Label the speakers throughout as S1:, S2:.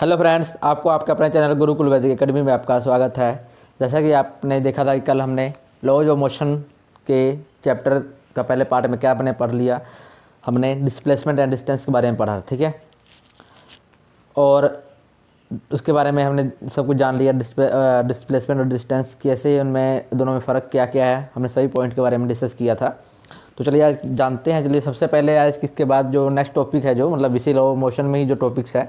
S1: Hello friends, आपको आपका अपने चैनल गुरुकुल वैदिक एकेडमी में आपका स्वागत है। जैसा कि आपने देखा था कि कल हमने लॉज ऑफ मोशन के चैप्टर का पहले पार्ट में क्या आपने पढ़ लिया, हमने डिस्प्लेसमेंट एंड डिस्टेंस के बारे में पढ़ा, ठीक है। और उसके बारे में हमने सब कुछ जान लिया, डिस्प्लेसमेंट और डिस्टेंस कैसे, उनमें दोनों में फ़र्क क्या क्या है, हमने सभी पॉइंट के बारे में डिस्कस किया था। तो चलिए आज जानते हैं। चलिए सबसे पहले आज इसके बाद जो नेक्स्ट टॉपिक है, जो मतलब इसी लॉ ऑफ मोशन में ही जो टॉपिक्स है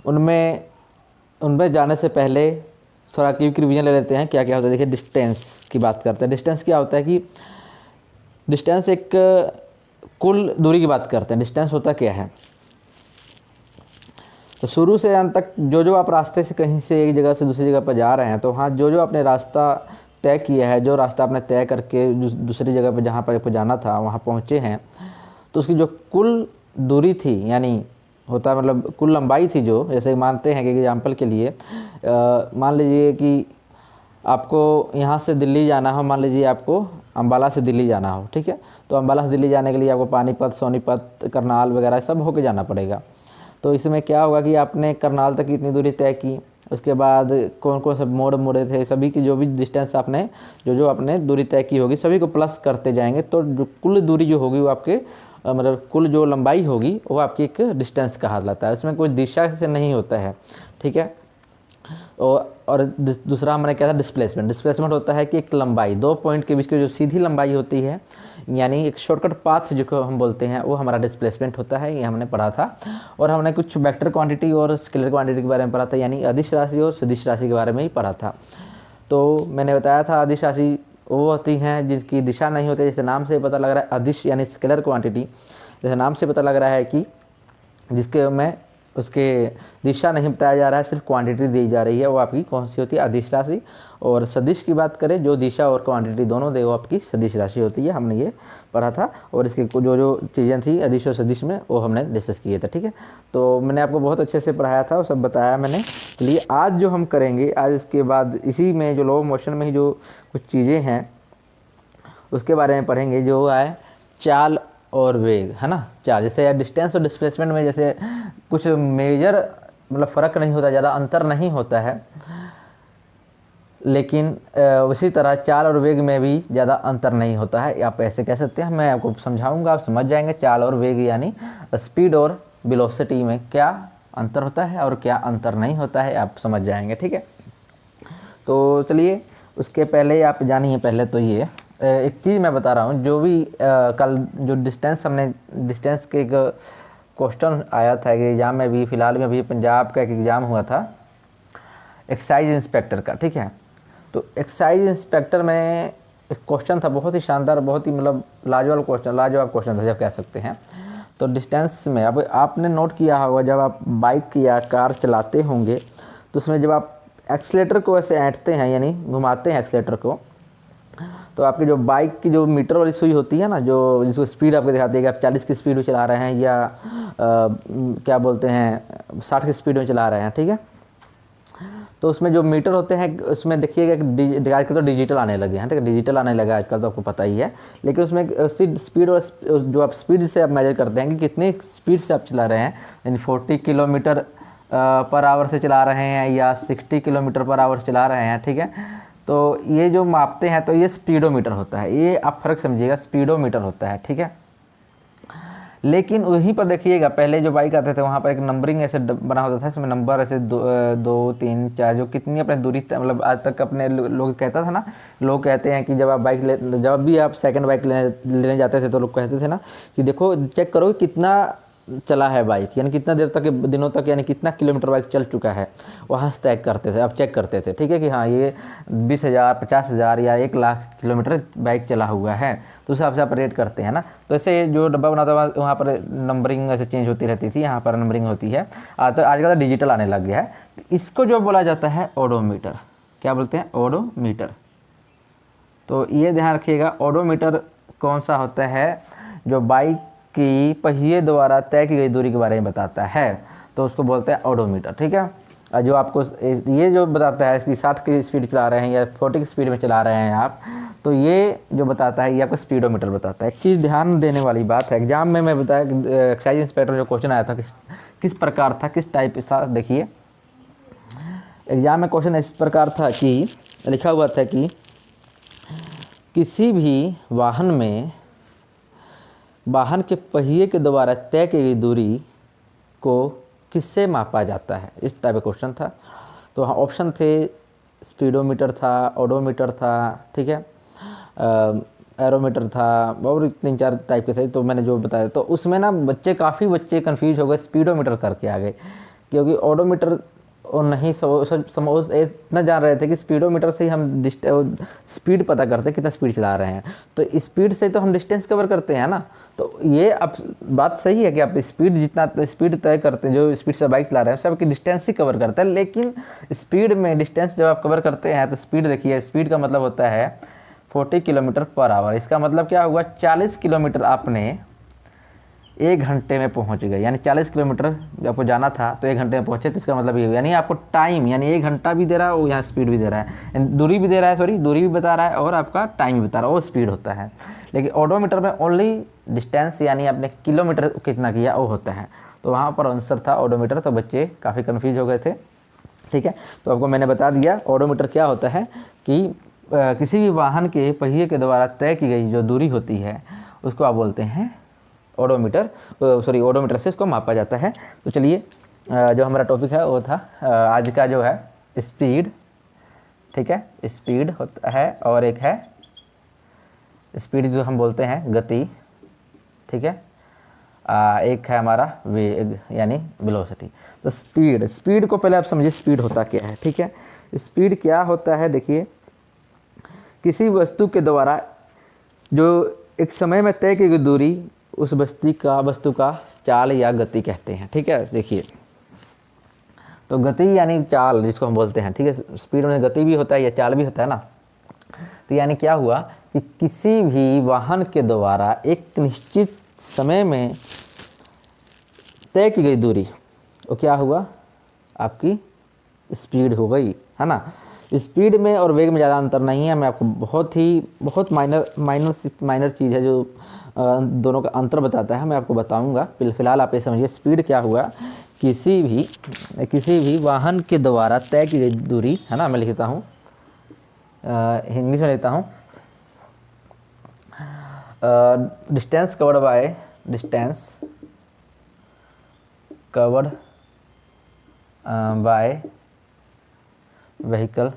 S1: उनमें जाने से पहले थोड़ा क्विक रिवीजन ले लेते हैं क्या क्या होता है। देखिए डिस्टेंस की बात करते हैं। डिस्टेंस क्या होता है कि डिस्टेंस एक कुल दूरी की बात करते हैं। डिस्टेंस होता क्या है, तो शुरू से अंत तक जो आप रास्ते से कहीं से एक जगह से दूसरी जगह पर जा रहे हैं, तो हाँ जो आपने रास्ता तय किया है, जो रास्ता आपने तय करके दूसरी जगह पर जहाँ पर जाना था वहाँ पहुँचे हैं, तो उसकी जो कुल दूरी थी, यानी होता है मतलब कुल लंबाई थी, जो जैसे मानते हैं कि एग्जाम्पल के लिए मान लीजिए कि आपको यहाँ से दिल्ली जाना हो, मान लीजिए आपको अम्बाला से दिल्ली जाना हो, ठीक है। तो अम्बाला से दिल्ली जाने के लिए आपको पानीपत, सोनीपत, करनाल वगैरह सब होके जाना पड़ेगा। तो इसमें क्या होगा कि आपने करनाल तक इतनी दूरी तय की, उसके बाद कौन कौन सब मोड़ मुड़े थे, सभी की जो भी डिस्टेंस आपने जो आपने दूरी तय की होगी, सभी को प्लस करते जाएंगे, तो जो कुल दूरी जो होगी वो आपके मतलब कुल जो लंबाई होगी वो आपकी एक डिस्टेंस कहा जाता है। उसमें कोई दिशा से नहीं होता है, ठीक है। और दूसरा हमने क्या था, डिस्प्लेसमेंट। डिस्प्लेसमेंट होता है कि एक लंबाई, दो पॉइंट के बीच की जो सीधी लंबाई होती है, यानी एक शॉर्टकट पाथ जो हम बोलते हैं, वो हमारा डिस्प्लेसमेंट होता है। ये हमने पढ़ा था। और हमने कुछ वेक्टर क्वांटिटी और स्केलर क्वांटिटी के बारे में पढ़ा था, यानी अदिश राशि और सदिश राशि के बारे में ही पढ़ा था। तो मैंने बताया था अदिश राशि वो होती हैं जिनकी दिशा नहीं होती, जैसे नाम से पता लग रहा है अदिश यानी स्केलर क्वांटिटी, जैसे नाम से पता लग रहा है कि जिसके में उसके दिशा नहीं बताया जा रहा है, सिर्फ क्वांटिटी दी जा रही है, वो आपकी कौन सी होती है, अदिश राशि। और सदिश की बात करें, जो दिशा और क्वांटिटी दोनों दे, वो आपकी सदिश राशि होती है। हमने ये पढ़ा था। और इसकी जो चीज़ें थी अदिश और सदिश में, वो हमने डिस्कस किए थे, ठीक है। तो मैंने आपको बहुत अच्छे से पढ़ाया था और सब बताया मैंने। चलिए आज जो हम करेंगे, आज इसके बाद इसी में जो लॉ ऑफ मोशन में ही जो कुछ चीज़ें हैं उसके बारे में पढ़ेंगे, जो है चाल और वेग, है ना। चाल जैसे डिस्टेंस और डिस्प्लेसमेंट में जैसे कुछ मेजर मतलब फ़र्क नहीं होता, ज़्यादा अंतर नहीं होता है, लेकिन उसी तरह चाल और वेग में भी ज़्यादा अंतर नहीं होता है। आप ऐसे कह सकते हैं, मैं आपको समझाऊंगा, आप समझ जाएंगे। चाल और वेग यानी स्पीड और वेलोसिटी में क्या अंतर होता है और क्या अंतर नहीं होता है, आप समझ जाएंगे, ठीक है। तो चलिए उसके पहले आप जानिए, पहले तो ये एक चीज़ मैं बता रहा हूँ, जो भी कल जो डिस्टेंस हमने डिस्टेंस के एक क्वेश्चन आया था कि एग्ज़ाम में भी, फ़िलहाल में भी पंजाब का एक एग्ज़ाम हुआ था एक्साइज इंस्पेक्टर का, ठीक है। तो एक्साइज इंस्पेक्टर में एक क्वेश्चन था, बहुत ही शानदार, बहुत ही मतलब लाजवाब क्वेश्चन था, जब कह सकते हैं। तो डिस्टेंस में अब आपने नोट किया होगा, जब आप बाइक या कार चलाते होंगे, तो उसमें जब आप एक्सीलेटर को ऐसे ऐंठते हैं, यानी घुमाते हैं एक्सीलेटर को, तो आपकी जो बाइक की जो मीटर वाली सुई होती है ना, जो जिसको स्पीड आपको दिखाती है कि आप 40 की स्पीड में चला रहे हैं या क्या बोलते हैं 60 की स्पीड में चला रहे हैं, ठीक है। तो उसमें जो मीटर होते हैं, उसमें देखिएगा आजकल तो डिजिटल आने लगे हैं, ठीक है। डिजिटल आने लगा आजकल, तो आपको पता ही है। लेकिन उसमें उसी स्पीड और जो आप स्पीड से आप मेजर करते हैं कि कितनी स्पीड से आप चला रहे हैं, यानी 40 किलोमीटर पर आवर से चला रहे हैं या 60 किलोमीटर पर आवर चला रहे हैं, ठीक है। तो ये जो मापते हैं, तो ये स्पीडोमीटर होता है। ये आप फ़र्क समझिएगा, स्पीडोमीटर होता है, ठीक है। लेकिन वहीं पर देखिएगा, पहले जो बाइक आते थे वहाँ पर एक नंबरिंग ऐसे बना होता था, इसमें नंबर ऐसे 2 3 4 जो कितनी अपने दूरी मतलब आज तक अपने लोग कहता था ना, लोग कहते हैं कि जब भी आप सेकंड बाइक लेने जाते थे, तो लोग कहते थे ना कि देखो चेक करो कितना चला है बाइक, यानी कितना देर तक, दिनों तक, यानी कितना किलोमीटर बाइक चल चुका है, वहाँ से तय करते थे, अब चेक करते थे, ठीक है, कि हाँ ये 20,000 50,000 या 1,00,000 किलोमीटर बाइक चला हुआ है, तो उस हिसाब से आप रेट करते हैं ना। तो ऐसे जो डब्बा बनाता है वहाँ पर नंबरिंग ऐसे चेंज होती रहती थी, यहाँ पर नंबरिंग होती है। आजकल डिजिटल आने लग गया है। तो इसको जो बोला जाता है ओडोमीटर, क्या बोलते हैं, ओडोमीटर। तो ये ध्यान रखिएगा, ओडोमीटर कौन सा होता है, जो बाइक की पहिए द्वारा तय की गई दूरी के बारे में बताता है, तो उसको बोलते हैं ओडोमीटर, ठीक है। जो आपको ये जो बताता है कि 60 की स्पीड चला रहे हैं या 40 की स्पीड में चला रहे हैं आप, तो ये जो बताता है ये आपको स्पीडोमीटर बताता है। एक चीज़ ध्यान देने वाली बात है, एग्जाम में मैं बताया कि एक्साइज इंस्पेक्टर जो क्वेश्चन आया था किस प्रकार था, किस टाइप का। देखिए एग्जाम में क्वेश्चन इस प्रकार था कि लिखा हुआ था कि किसी भी वाहन के पहिए के द्वारा तय की गई दूरी को किससे मापा जाता है, इस टाइप का क्वेश्चन था। तो वहाँ ऑप्शन थे, स्पीडोमीटर था, ओडोमीटर था, ठीक है, एरोमीटर था, और 3-4 टाइप के थे। तो मैंने जो बताया, तो उसमें ना काफ़ी बच्चे कन्फ्यूज हो गए, स्पीडोमीटर करके आ गए, क्योंकि ओडोमीटर और नहीं समझ इतना जान रहे थे कि स्पीडोमीटर से ही हम स्पीड पता करते हैं कितना स्पीड चला रहे हैं, तो स्पीड से तो हम डिस्टेंस कवर करते हैं ना। तो ये अब बात सही है कि आप स्पीड जितना स्पीड तय करते हैं, जो स्पीड से बाइक चला रहे हैं सब की डिस्टेंस ही कवर करते हैं, लेकिन स्पीड में डिस्टेंस जब आप कवर करते हैं तो स्पीड देखिए, स्पीड का मतलब होता है 40 किलोमीटर पर आवर। इसका मतलब क्या हुआ, 40 किलोमीटर आपने 1 घंटे में पहुंच गए, यानी 40 किलोमीटर आपको जाना था तो 1 घंटे में पहुंचे, तो इसका मतलब ये हुआ, यानी आपको टाइम, यानी 1 घंटा भी दे रहा है और यहाँ स्पीड भी दे रहा है, दूरी भी दे रहा है, सॉरी दूरी भी बता रहा है और आपका टाइम भी बता रहा है, वो स्पीड होता है। लेकिन ओडोमीटर में ओनली डिस्टेंस, यानी आपने किलोमीटर कितना किया वो होता है। तो वहाँ पर आंसर था ओडोमीटर, तो बच्चे काफ़ी कन्फ्यूज हो गए थे, ठीक है। तो आपको मैंने बता दिया ओडोमीटर क्या होता है कि किसी भी वाहन के पहिए के द्वारा तय की गई जो दूरी होती है उसको आप बोलते हैं ओडोमीटर, सॉरी ओडोमीटर से इसको मापा जाता है। तो चलिए जो हमारा टॉपिक है वो था आज का जो है स्पीड, ठीक है, स्पीड होता है, और एक है स्पीड जो हम बोलते हैं गति, ठीक है, एक है हमारा वेग यानी वेलोसिटी। तो स्पीड को पहले आप समझिए स्पीड होता क्या है, ठीक है। स्पीड क्या होता है, देखिए किसी वस्तु के द्वारा जो एक समय में तय की गई दूरी, उस वस्तु का चाल या गति कहते हैं, ठीक है। देखिए तो गति यानी चाल जिसको हम बोलते हैं, ठीक है, स्पीड में गति भी होता है या चाल भी होता है ना। तो यानी क्या हुआ कि किसी भी वाहन के द्वारा एक निश्चित समय में तय की गई दूरी, वो क्या हुआ, आपकी स्पीड हो गई, है ना। स्पीड में और वेग में ज़्यादा अंतर नहीं है, मैं आपको बहुत माइनर चीज़ है जो दोनों का अंतर बताता है, मैं आपको बताऊंगा। फिलहाल आप ये समझिए स्पीड क्या हुआ, किसी भी वाहन के द्वारा तय की गई दूरी, है ना। मैं लिखता हूँ, इंग्लिश में लिखता हूँ, distance covered by vehicle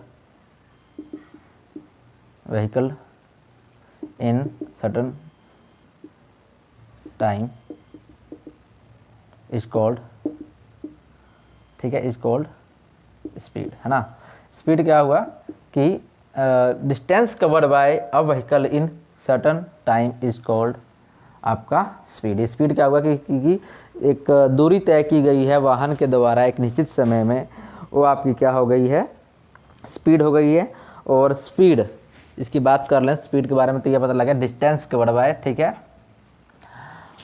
S1: in certain time is called, ठीक है, इज कॉल्ड स्पीड, है ना। स्पीड क्या हुआ कि distance covered by a vehicle in certain time is called आपका स्पीड। स्पीड क्या हुआ कि एक दूरी तय की गई है वाहन के द्वारा एक निश्चित समय में, वो आपकी क्या हो गई है, स्पीड हो गई है। और स्पीड, इसकी बात कर लें स्पीड के बारे में, तो ये पता लगा डिस्टेंस कवर्ड बाय, ठीक है।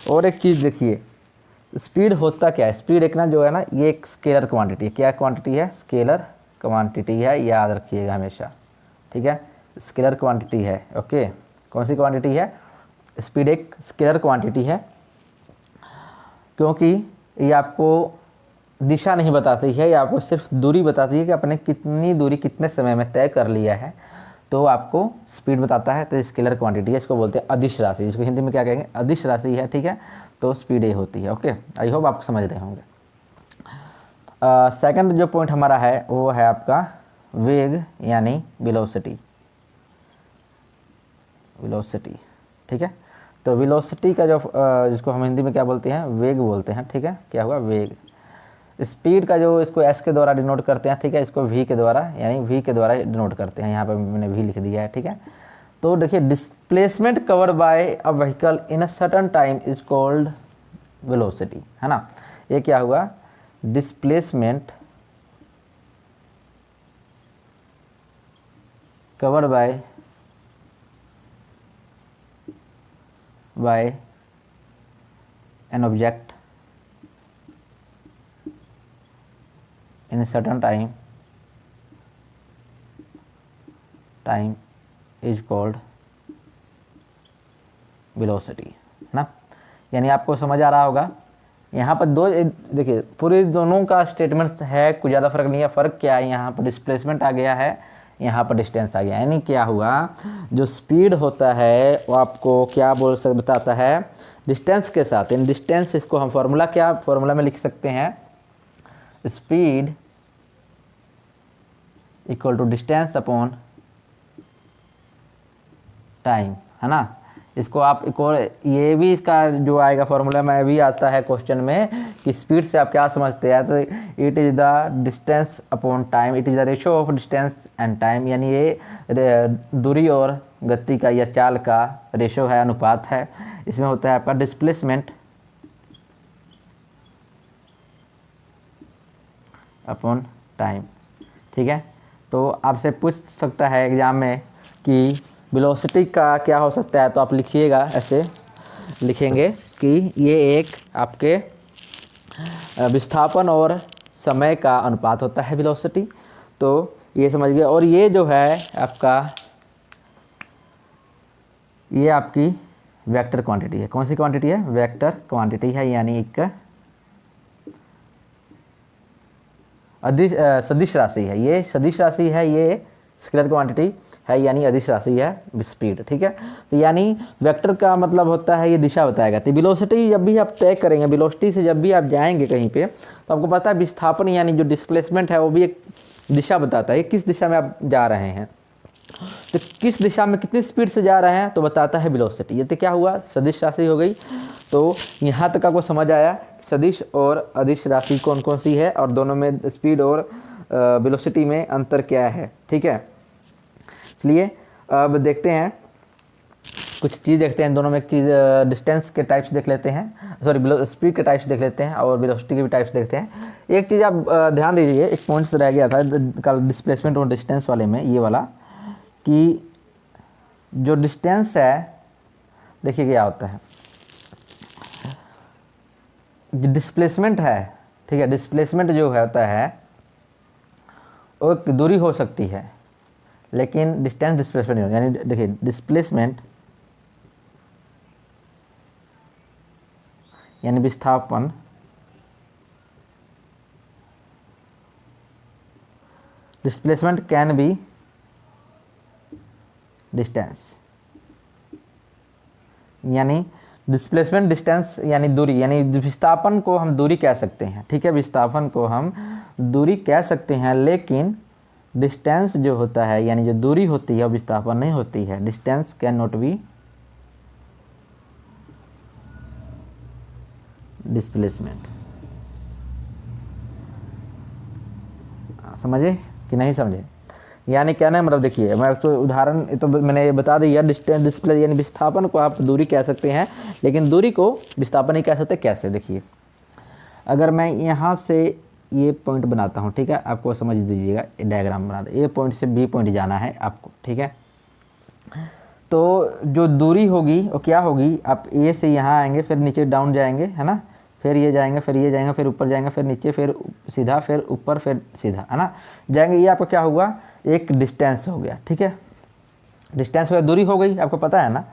S1: और एक चीज़ देखिए, स्पीड होता क्या है, स्पीड एक ना जो है ना, ये एक स्केलर क्वांटिटी है। क्या क्वांटिटी है, स्केलर क्वांटिटी है, याद रखिएगा हमेशा, ठीक है, स्केलर क्वांटिटी है, ओके। कौन सी क्वांटिटी है, स्पीड एक स्केलर क्वांटिटी है, क्योंकि ये आपको दिशा नहीं बताती है, ये आपको सिर्फ दूरी बताती है कि आपने कितनी दूरी कितने समय में तय कर लिया है, तो आपको स्पीड बताता है। तो स्केलर क्वांटिटी है, इसको बोलते हैं अदिश राशि, इसको हिंदी में क्या कहेंगे, अदिश राशि है, ठीक है। तो स्पीड ये होती है, ओके। आई होप आप समझ रहे होंगे। सेकंड जो पॉइंट हमारा है वो है आपका वेग यानी वेलोसिटी, ठीक है। तो वेलोसिटी का जो जिसको हम हिंदी में क्या बोलते हैं, वेग बोलते हैं, ठीक है। क्या हुआ, वेग। स्पीड का जो इसको एस के द्वारा डिनोट करते हैं, ठीक है, इसको वी के द्वारा, यानी वी के द्वारा डिनोट करते हैं, यहाँ पर मैंने वी लिख दिया है, ठीक है। तो देखिए displacement covered by a vehicle in a certain time is called velocity, है ना। ये क्या हुआ, displacement covered by an object in certain time is called velocity, है ना। यानी आपको समझ आ रहा होगा यहाँ पर दो, देखिए पूरे दोनों का स्टेटमेंट है, कुछ ज़्यादा फर्क नहीं है। फ़र्क क्या है, यहाँ पर डिस्प्लेसमेंट आ गया है, यहाँ पर डिस्टेंस आ गया। यानी क्या हुआ, जो स्पीड होता है वो आपको क्या बताता है, डिस्टेंस के साथ। इन डिस्टेंस, इसको हम फॉर्मूला में लिख सकते हैं, speed equal to distance upon time, है ना। इसको आप ये भी इसका जो आएगा फॉर्मूला में भी आता है क्वेश्चन में कि स्पीड से आप क्या समझते हैं, तो it is the distance upon time, it is the ratio of distance and time. यानी ये दूरी और गति का या चाल का रेशो है, अनुपात है। इसमें होता है आपका डिस्प्लेसमेंट अपॉन टाइम, ठीक है। तो आपसे पूछ सकता है एग्ज़ाम में कि वेलोसिटी का क्या हो सकता है, तो आप लिखिएगा, ऐसे लिखेंगे कि ये एक आपके विस्थापन और समय का अनुपात होता है वेलोसिटी। तो ये समझ गए। और ये जो है आपका, ये आपकी वेक्टर क्वांटिटी है। कौन सी क्वांटिटी है, वेक्टर क्वांटिटी है, यानी एक सदिश राशि है। ये सदिश राशि है, ये स्केलर क्वांटिटी है, यानी अदिश राशि है स्पीड, ठीक है। तो यानी वेक्टर का मतलब होता है ये दिशा बताएगा। तो वेलोसिटी जब भी आप तय करेंगे, वेलोसिटी से जब भी आप जाएंगे कहीं पे, तो आपको पता है विस्थापन यानी जो डिस्प्लेसमेंट है वो भी एक दिशा बताता है, किस दिशा में आप जा रहे हैं। तो किस दिशा में कितनी स्पीड से जा रहे हैं तो बताता है वेलोसिटी। ये तो क्या हुआ, सदिश राशि हो गई। तो यहाँ तक आपको समझ आया सदिश और अदिश राशि कौन कौन सी है, और दोनों में स्पीड और वेलोसिटी में अंतर क्या है, ठीक है। इसलिए अब देखते हैं कुछ चीज़, देखते हैं दोनों में। एक चीज़ डिस्टेंस के टाइप्स देख लेते हैं, सॉरी स्पीड के टाइप्स देख लेते हैं, और वेलोसिटी के भी टाइप्स देखते हैं। एक चीज़ आप ध्यान दीजिए, एक पॉइंट्स रह गया था कल डिस्प्लेसमेंट और डिस्टेंस वाले में, ये वाला कि जो डिस्टेंस है, देखिए क्या होता है, जो डिस्प्लेसमेंट है, ठीक है, डिस्प्लेसमेंट जो है होता है वो एक दूरी हो सकती है, लेकिन डिस्टेंस डिस्प्लेसमेंट नहीं। यानी देखिए डिस्प्लेसमेंट यानी विस्थापन, डिस्प्लेसमेंट कैन बी डिस्टेंस, यानी डिस्प्लेसमेंट डिस्टेंस यानी दूरी, यानी विस्थापन को हम दूरी कह सकते हैं, ठीक है। विस्थापन को हम दूरी कह सकते हैं, लेकिन डिस्टेंस जो होता है यानी जो दूरी होती है वो विस्थापन नहीं होती है। Distance can not be displacement. समझे कि नहीं समझे, यानी क्या ना, मतलब देखिए मैं तो उदाहरण तो मैंने ये बता दिया, डिस्टेंस डिस्प्ले यानी विस्थापन को आप दूरी कह सकते हैं, लेकिन दूरी को विस्थापन नहीं कह सकते। कैसे, देखिए अगर मैं यहाँ से ये पॉइंट बनाता हूँ, ठीक है, आपको समझ दीजिएगा, डायग्राम बना दे, ए पॉइंट से बी पॉइंट जाना है आपको, ठीक है। तो जो दूरी होगी वो क्या होगी, आप ए से यहाँ आएंगे, फिर नीचे डाउन जाएंगे, है ना, फिर ये जाएंगे, फिर ये जाएंगे, फिर ऊपर जाएंगे, फिर नीचे, फिर सीधा, फिर ऊपर, फिर सीधा, है ना, जाएंगे। ये आपका क्या हुआ, एक डिस्टेंस हो गया, ठीक है। डिस्टेंस हो गया, दूरी हो गई, आपको पता है ना।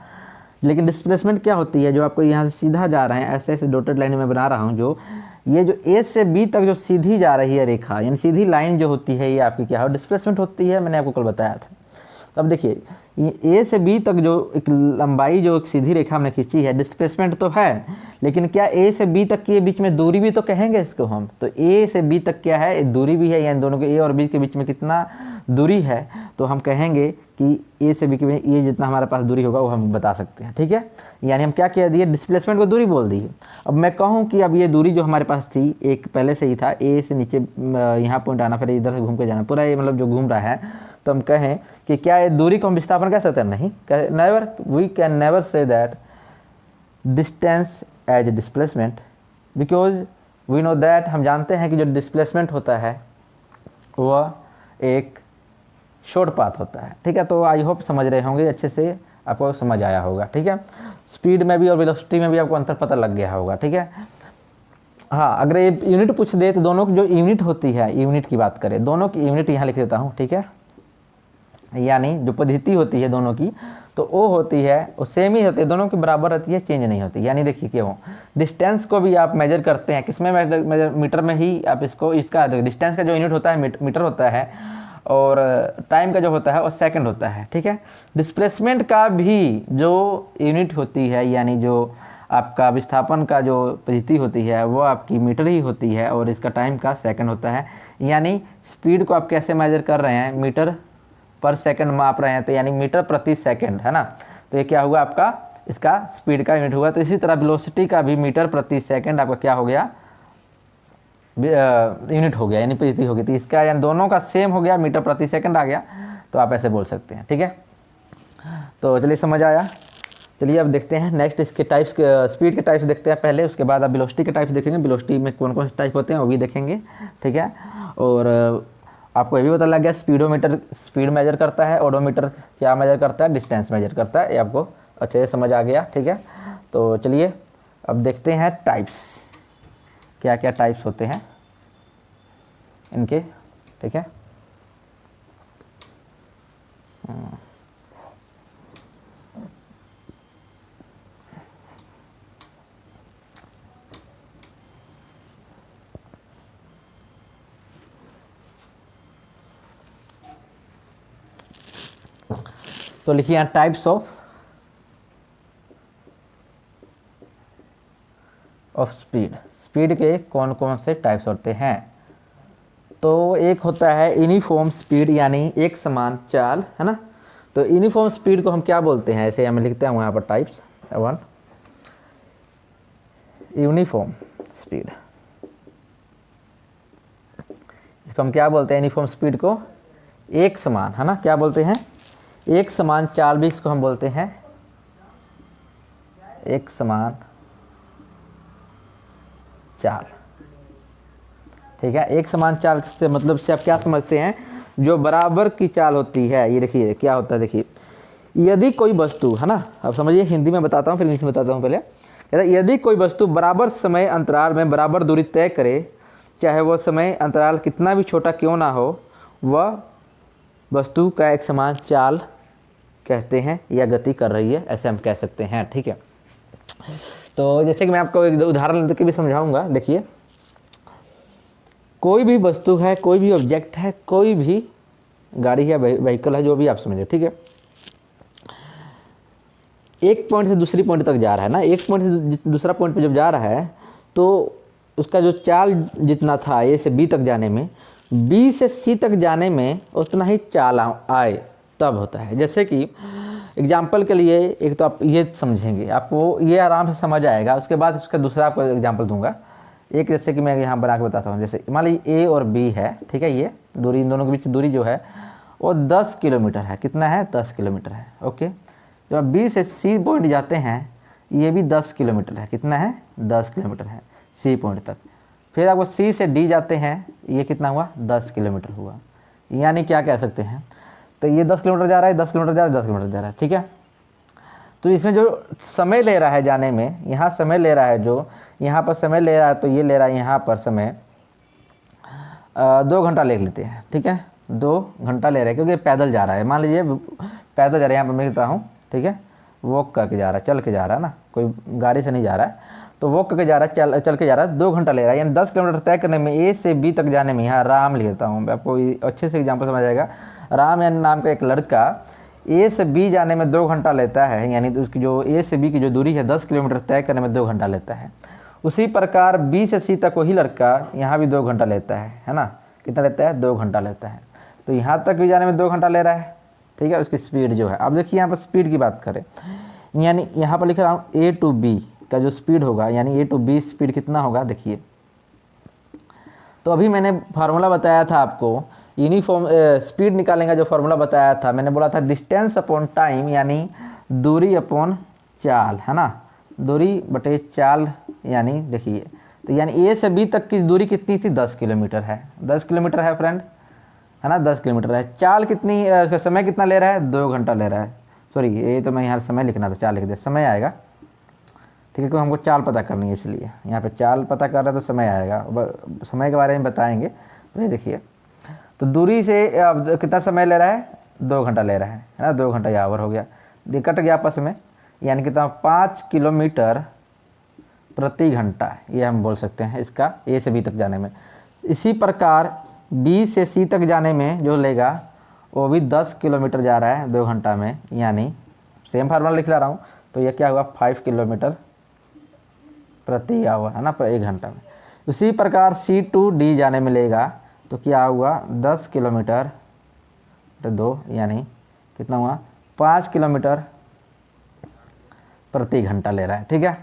S1: लेकिन डिस्प्लेसमेंट क्या होती है, जो आपको यहाँ से सीधा जा रहे हैं, ऐसे ऐसे डॉटेड लाइन में बना रहा हूँ, जो ये जो ए से बी तक जो सीधी जा रही है रेखा, यानी सीधी लाइन जो होती है, ये आपकी क्या है, डिस्प्लेसमेंट होती है। मैंने आपको कल बताया था। तो अब देखिए ए से बी तक जो एक लंबाई, जो एक सीधी रेखा हमने खींची है, डिस्प्लेसमेंट तो है, लेकिन क्या ए से बी तक के बीच में दूरी भी तो कहेंगे इसको हम। तो ए से बी तक क्या है, दूरी भी है, यानी दोनों के ए और बी के बीच में कितना दूरी है, तो हम कहेंगे कि ए से बी के बीच ये जितना हमारे पास दूरी होगा वो हम बता सकते हैं, ठीक है। यानी हम क्या कह दिए, डिस्प्लेसमेंट को दूरी बोल दी। अब मैं कहूँ कि अब ये दूरी जो हमारे पास थी, एक पहले से ही था, ए से नीचे यहाँ पॉइंट आना, फिर इधर से घूम के जाना, पूरा ये मतलब जो घूम रहा है, तो हम कहें कि क्या ये दूरी को हम विस्थापन कह सकते हैं, नहीं, never, we can never say that distance as displacement, because we know that, हम जानते हैं कि जो डिस्प्लेसमेंट होता है वह एक शॉर्ट पाथ होता है, ठीक है। तो आई होप समझ रहे होंगे, अच्छे से आपको समझ आया होगा, ठीक है। स्पीड में भी और वेलोसिटी में भी आपको अंतर पता लग गया होगा, ठीक है। हाँ, अगर ये यूनिट पूछ दे तो दोनों की जो यूनिट होती है, यूनिट की बात करें, दोनों की यूनिट यहाँ लिख देता हूँ, ठीक है। यानी जो पद्धति होती है दोनों की, तो वो होती है, वो सेम ही होती है, दोनों की बराबर रहती है, चेंज नहीं होती। यानी देखिए क्यों, डिस्टेंस को भी आप मेजर करते हैं किसमें, मीटर में ही आप इसको, इसका डिस्टेंस का जो यूनिट होता है मीटर होता है, और टाइम का जो होता है वो सेकंड होता है, ठीक है। डिस्प्लेसमेंट का भी जो यूनिट होती है, यानी जो आपका विस्थापन का जो पद्धति होती है वो आपकी मीटर ही होती है, और इसका टाइम का सेकंड होता है। यानी स्पीड को आप कैसे मेजर कर रहे हैं, मीटर पर सेकंड माप रहे हैं, तो यानी मीटर प्रति सेकंड, है ना। तो ये क्या हुआ आपका, इसका स्पीड का यूनिट हुआ। तो इसी तरह वेलोसिटी का भी मीटर प्रति सेकंड आपका क्या हो गया, यूनिट हो गया, यानी पद्धति हो गई। तो इसका यानी दोनों का सेम हो गया, मीटर प्रति सेकंड आ गया, तो आप ऐसे बोल सकते हैं, ठीक है। तो चलिए समझ आया। चलिए अब देखते हैं नेक्स्ट इसके टाइप्स के, स्पीड के टाइप्स देखते हैं पहले, उसके बाद आप वेलोसिटी के टाइप्स देखेंगे, वेलोसिटी में कौन कौन से टाइप होते हैं वो भी देखेंगे, ठीक है। और आपको ये भी पता लग गया, स्पीडोमीटर स्पीड मेजर करता है, ओडोमीटर क्या मेजर करता है, डिस्टेंस मेजर करता है, ये आपको अच्छे से समझ आ गया, ठीक है। तो चलिए अब देखते हैं टाइप्स, क्या क्या टाइप्स होते हैं इनके, ठीक है। तो लिखिए यहाँ टाइप्स ऑफ स्पीड, स्पीड के कौन कौन से टाइप्स होते हैं। तो एक होता है यूनिफॉर्म स्पीड, यानी एक समान चाल, है ना। तो यूनिफॉर्म स्पीड को हम क्या बोलते हैं, ऐसे हम लिखते हैं यहाँ पर टाइप्स, वन यूनिफॉर्म स्पीड, इसको हम क्या बोलते हैं, यूनिफॉर्म स्पीड को एक समान, है ना, क्या बोलते हैं, एक समान चाल भी इसको हम बोलते हैं, एक समान चाल, ठीक है। एक समान चाल से मतलब से आप क्या समझते हैं, जो बराबर की चाल होती है। ये देखिए क्या होता है, देखिए यदि कोई वस्तु, है ना, अब समझिए, हिंदी में बताता हूँ फिर इंग्लिश में बताता हूँ। पहले कहता है यदि कोई वस्तु बराबर समय अंतराल में बराबर दूरी तय करे, चाहे वह समय अंतराल कितना भी छोटा क्यों ना हो, वह वस्तु का एक समान चाल कहते हैं, या गति कर रही है, ऐसे हम कह सकते हैं, ठीक है। तो जैसे कि मैं आपको एक उदाहरण देकर भी समझाऊंगा। देखिए कोई भी वस्तु है, कोई भी ऑब्जेक्ट है, कोई भी गाड़ी है, व्हीकल है, जो भी आप समझे, ठीक है। एक पॉइंट से दूसरी पॉइंट तक जा रहा है ना, एक पॉइंट से दूसरा पॉइंट पे जब जा रहा है तो उसका जो चाल जितना था ए से बी तक जाने में, बी से सी तक जाने में उतना ही चाल आए, तब होता है। जैसे कि एग्जाम्पल के लिए एक तो आप ये समझेंगे, आपको ये आराम से समझ आएगा, उसके बाद उसका दूसरा आपको एग्जाम्पल दूंगा। एक जैसे कि मैं यहाँ बना के बताता हूँ, जैसे मान लीजिए ए और बी है, ठीक है। ये दूरी, इन दोनों के बीच दूरी जो है वो 10 किलोमीटर है। कितना है, 10 किलोमीटर है, ओके। जब आप बी से सी पॉइंट जाते हैं, ये भी 10 किलोमीटर है। कितना है, 10 किलोमीटर है सी पॉइंट तक। फिर आपको सी से डी जाते हैं, ये कितना हुआ, 10 किलोमीटर हुआ। यानी क्या कह सकते हैं, तो ये 10 किलोमीटर जा रहा है, 10 किलोमीटर जा रहा है, 10 किलोमीटर जा रहा है, ठीक है। तो इसमें जो समय ले रहा है जाने में, यहाँ समय ले रहा है, जो यहाँ पर समय ले रहा है, तो ये ले रहा है यहाँ पर समय 2 घंटा ले लेते हैं, ठीक है। 2 घंटा ले रहा है क्योंकि पैदल जा रहा है। मान लीजिए पैदल जा रहा है, यहाँ पर मैं कहता हूँ, ठीक है, वॉक करके जा रहा है, चल के जा रहा है ना, कोई गाड़ी से नहीं जा रहा है, तो वॉक करके जा रहा है, चल के जा रहा है, 2 घंटा ले रहा है। यानी 10 किलोमीटर तय करने में, ए से बी तक जाने में, यहाँ राम लेता हूँ, आपको अच्छे से एग्जाम्पल समझ आएगा। राम यानी नाम का एक लड़का ए से बी जाने में 2 घंटा लेता है, यानी उसकी जो ए से बी की जो दूरी है 10 किलोमीटर तय करने में 2 घंटा लेता है। उसी प्रकार बी से सी तक वही लड़का यहाँ भी 2 घंटा लेता है ना। कितना लेता है, 2 घंटा लेता है। तो यहाँ तक भी जाने में 2 घंटा ले रहा है, ठीक है। उसकी स्पीड जो है, अब देखिए यहाँ पर स्पीड की बात करें, यानी यहाँ पर लिख रहा हूँ ए टू बी का जो स्पीड होगा, यानी ए टू बी स्पीड कितना होगा, देखिए। तो अभी मैंने फार्मूला बताया था आपको, यूनिफॉर्म स्पीड निकालने का जो फार्मूला बताया था, मैंने बोला था डिस्टेंस अपॉन टाइम, यानी दूरी अपॉन चाल, है ना, दूरी बटे चाल। यानी देखिए, तो यानी ए से बी तक की दूरी कितनी थी, 10 किलोमीटर है, 10 किलोमीटर है फ्रेंड, है ना, 10 किलोमीटर है। चाल कितनी, समय कितना ले रहा है, 2 घंटा ले रहा है। सॉरी, ये तो मैं यहाँ समय लिखना था, चाल लिख दिया, समय आएगा, ठीक है, क्योंकि हमको चाल पता करनी है, इसलिए यहाँ पे चाल पता कर रहे हैं तो समय आएगा, समय के बारे में बताएंगे। तो ये देखिए, तो दूरी से अब कितना समय ले रहा है, 2 घंटा ले रहा है ना, 2 घंटा या आवर हो गया, कट गया आपस में, यानी कितना 5 किलोमीटर प्रति घंटा, ये हम बोल सकते हैं इसका ए से बी तक जाने में। इसी प्रकार बी से सी तक जाने में जो लेगा वो भी 10 किलोमीटर जा रहा है 2 घंटा में, यानी सेम फार्मूला लिख ला रहा हूँ, तो ये क्या हुआ 5 किलोमीटर प्रति आवर है ना, पर 1 घंटा में। उसी प्रकार सी टू डी जाने में लेगा तो क्या हुआ 10 किलोमीटर 2, यानी कितना हुआ 5 किलोमीटर प्रति घंटा ले रहा है। ठीक है,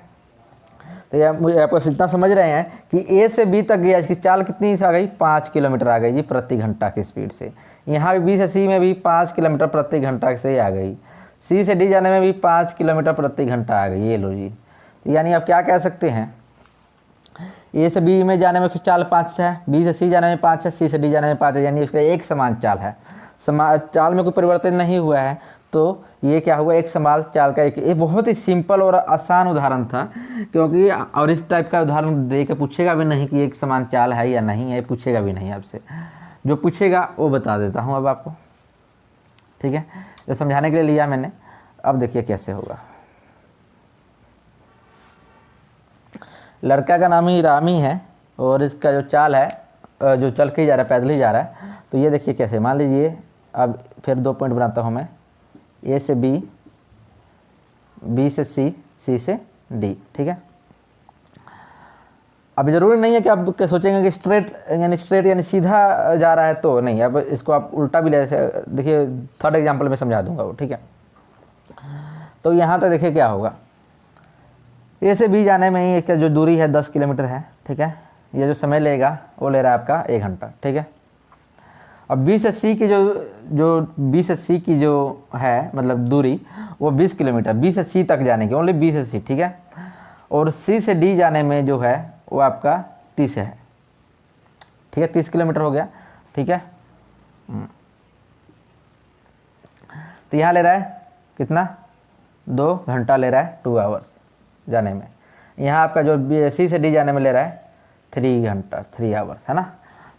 S1: तो ये मुझे आपको इतना समझ रहे हैं कि ए से बी तक गया, इसकी चाल कितनी आ गई 5 किलोमीटर आ गई जी प्रति घंटा की स्पीड से। यहाँ भी बी से सी में भी 5 किलोमीटर प्रति घंटा से आ गई, सी से डी जाने में भी 5 किलोमीटर प्रति घंटा आ गई। ये लो जी, यानी आप क्या कह सकते हैं, ए से बी में जाने में कुछ चाल 5 है, बी से सी जाने में 5 है, सी से डी जाने में 5 है, यानी उसका एक समान चाल है, चाल में कोई परिवर्तन नहीं हुआ है। तो ये क्या हुआ, एक समान चाल का एक, ये बहुत ही सिंपल और आसान उदाहरण था, क्योंकि और इस टाइप का उदाहरण दे के पूछेगा भी नहीं कि एक समान चाल है या नहीं है, पूछेगा भी नहीं आपसे, जो पूछेगा वो बता देता हूँ अब आपको। ठीक है, जो समझाने के लिए लिया मैंने, अब देखिए कैसे होगा। लड़का का नाम ही रामी है और इसका जो चाल है, जो चल के ही जा रहा है, पैदल ही जा रहा है। तो ये देखिए कैसे, मान लीजिए अब फिर 2 पॉइंट बनाता हूँ मैं, ए से बी, बी से सी, सी से डी। ठीक है, अब ज़रूरी नहीं है कि आप सोचेंगे कि स्ट्रेट यानी सीधा जा रहा है, तो नहीं, अब इसको आप उल्टा भी ले, देखिए थर्ड एग्जांपल में समझा दूंगा वो। ठीक है, तो यहाँ तक देखिए क्या होगा, ए से बी जाने में ही इसका जो दूरी है 10 किलोमीटर है। ठीक है, ये जो समय लेगा वो ले रहा है आपका 1 घंटा। ठीक है, अब बी से सी की जो बी से सी की जो है मतलब दूरी वो 20 किलोमीटर, बी से सी तक जाने की, ओनली बी से सी। ठीक है, और सी से डी जाने में जो है वो आपका 30 है। ठीक है, 30 किलोमीटर हो गया। ठीक है, तो यहाँ ले रहा है कितना, 2 घंटा ले रहा है, 2 आवर्स जाने में। यहाँ आपका जो सी से डी जाने में ले रहा है 3 घंटा, 3 आवर्स है ना।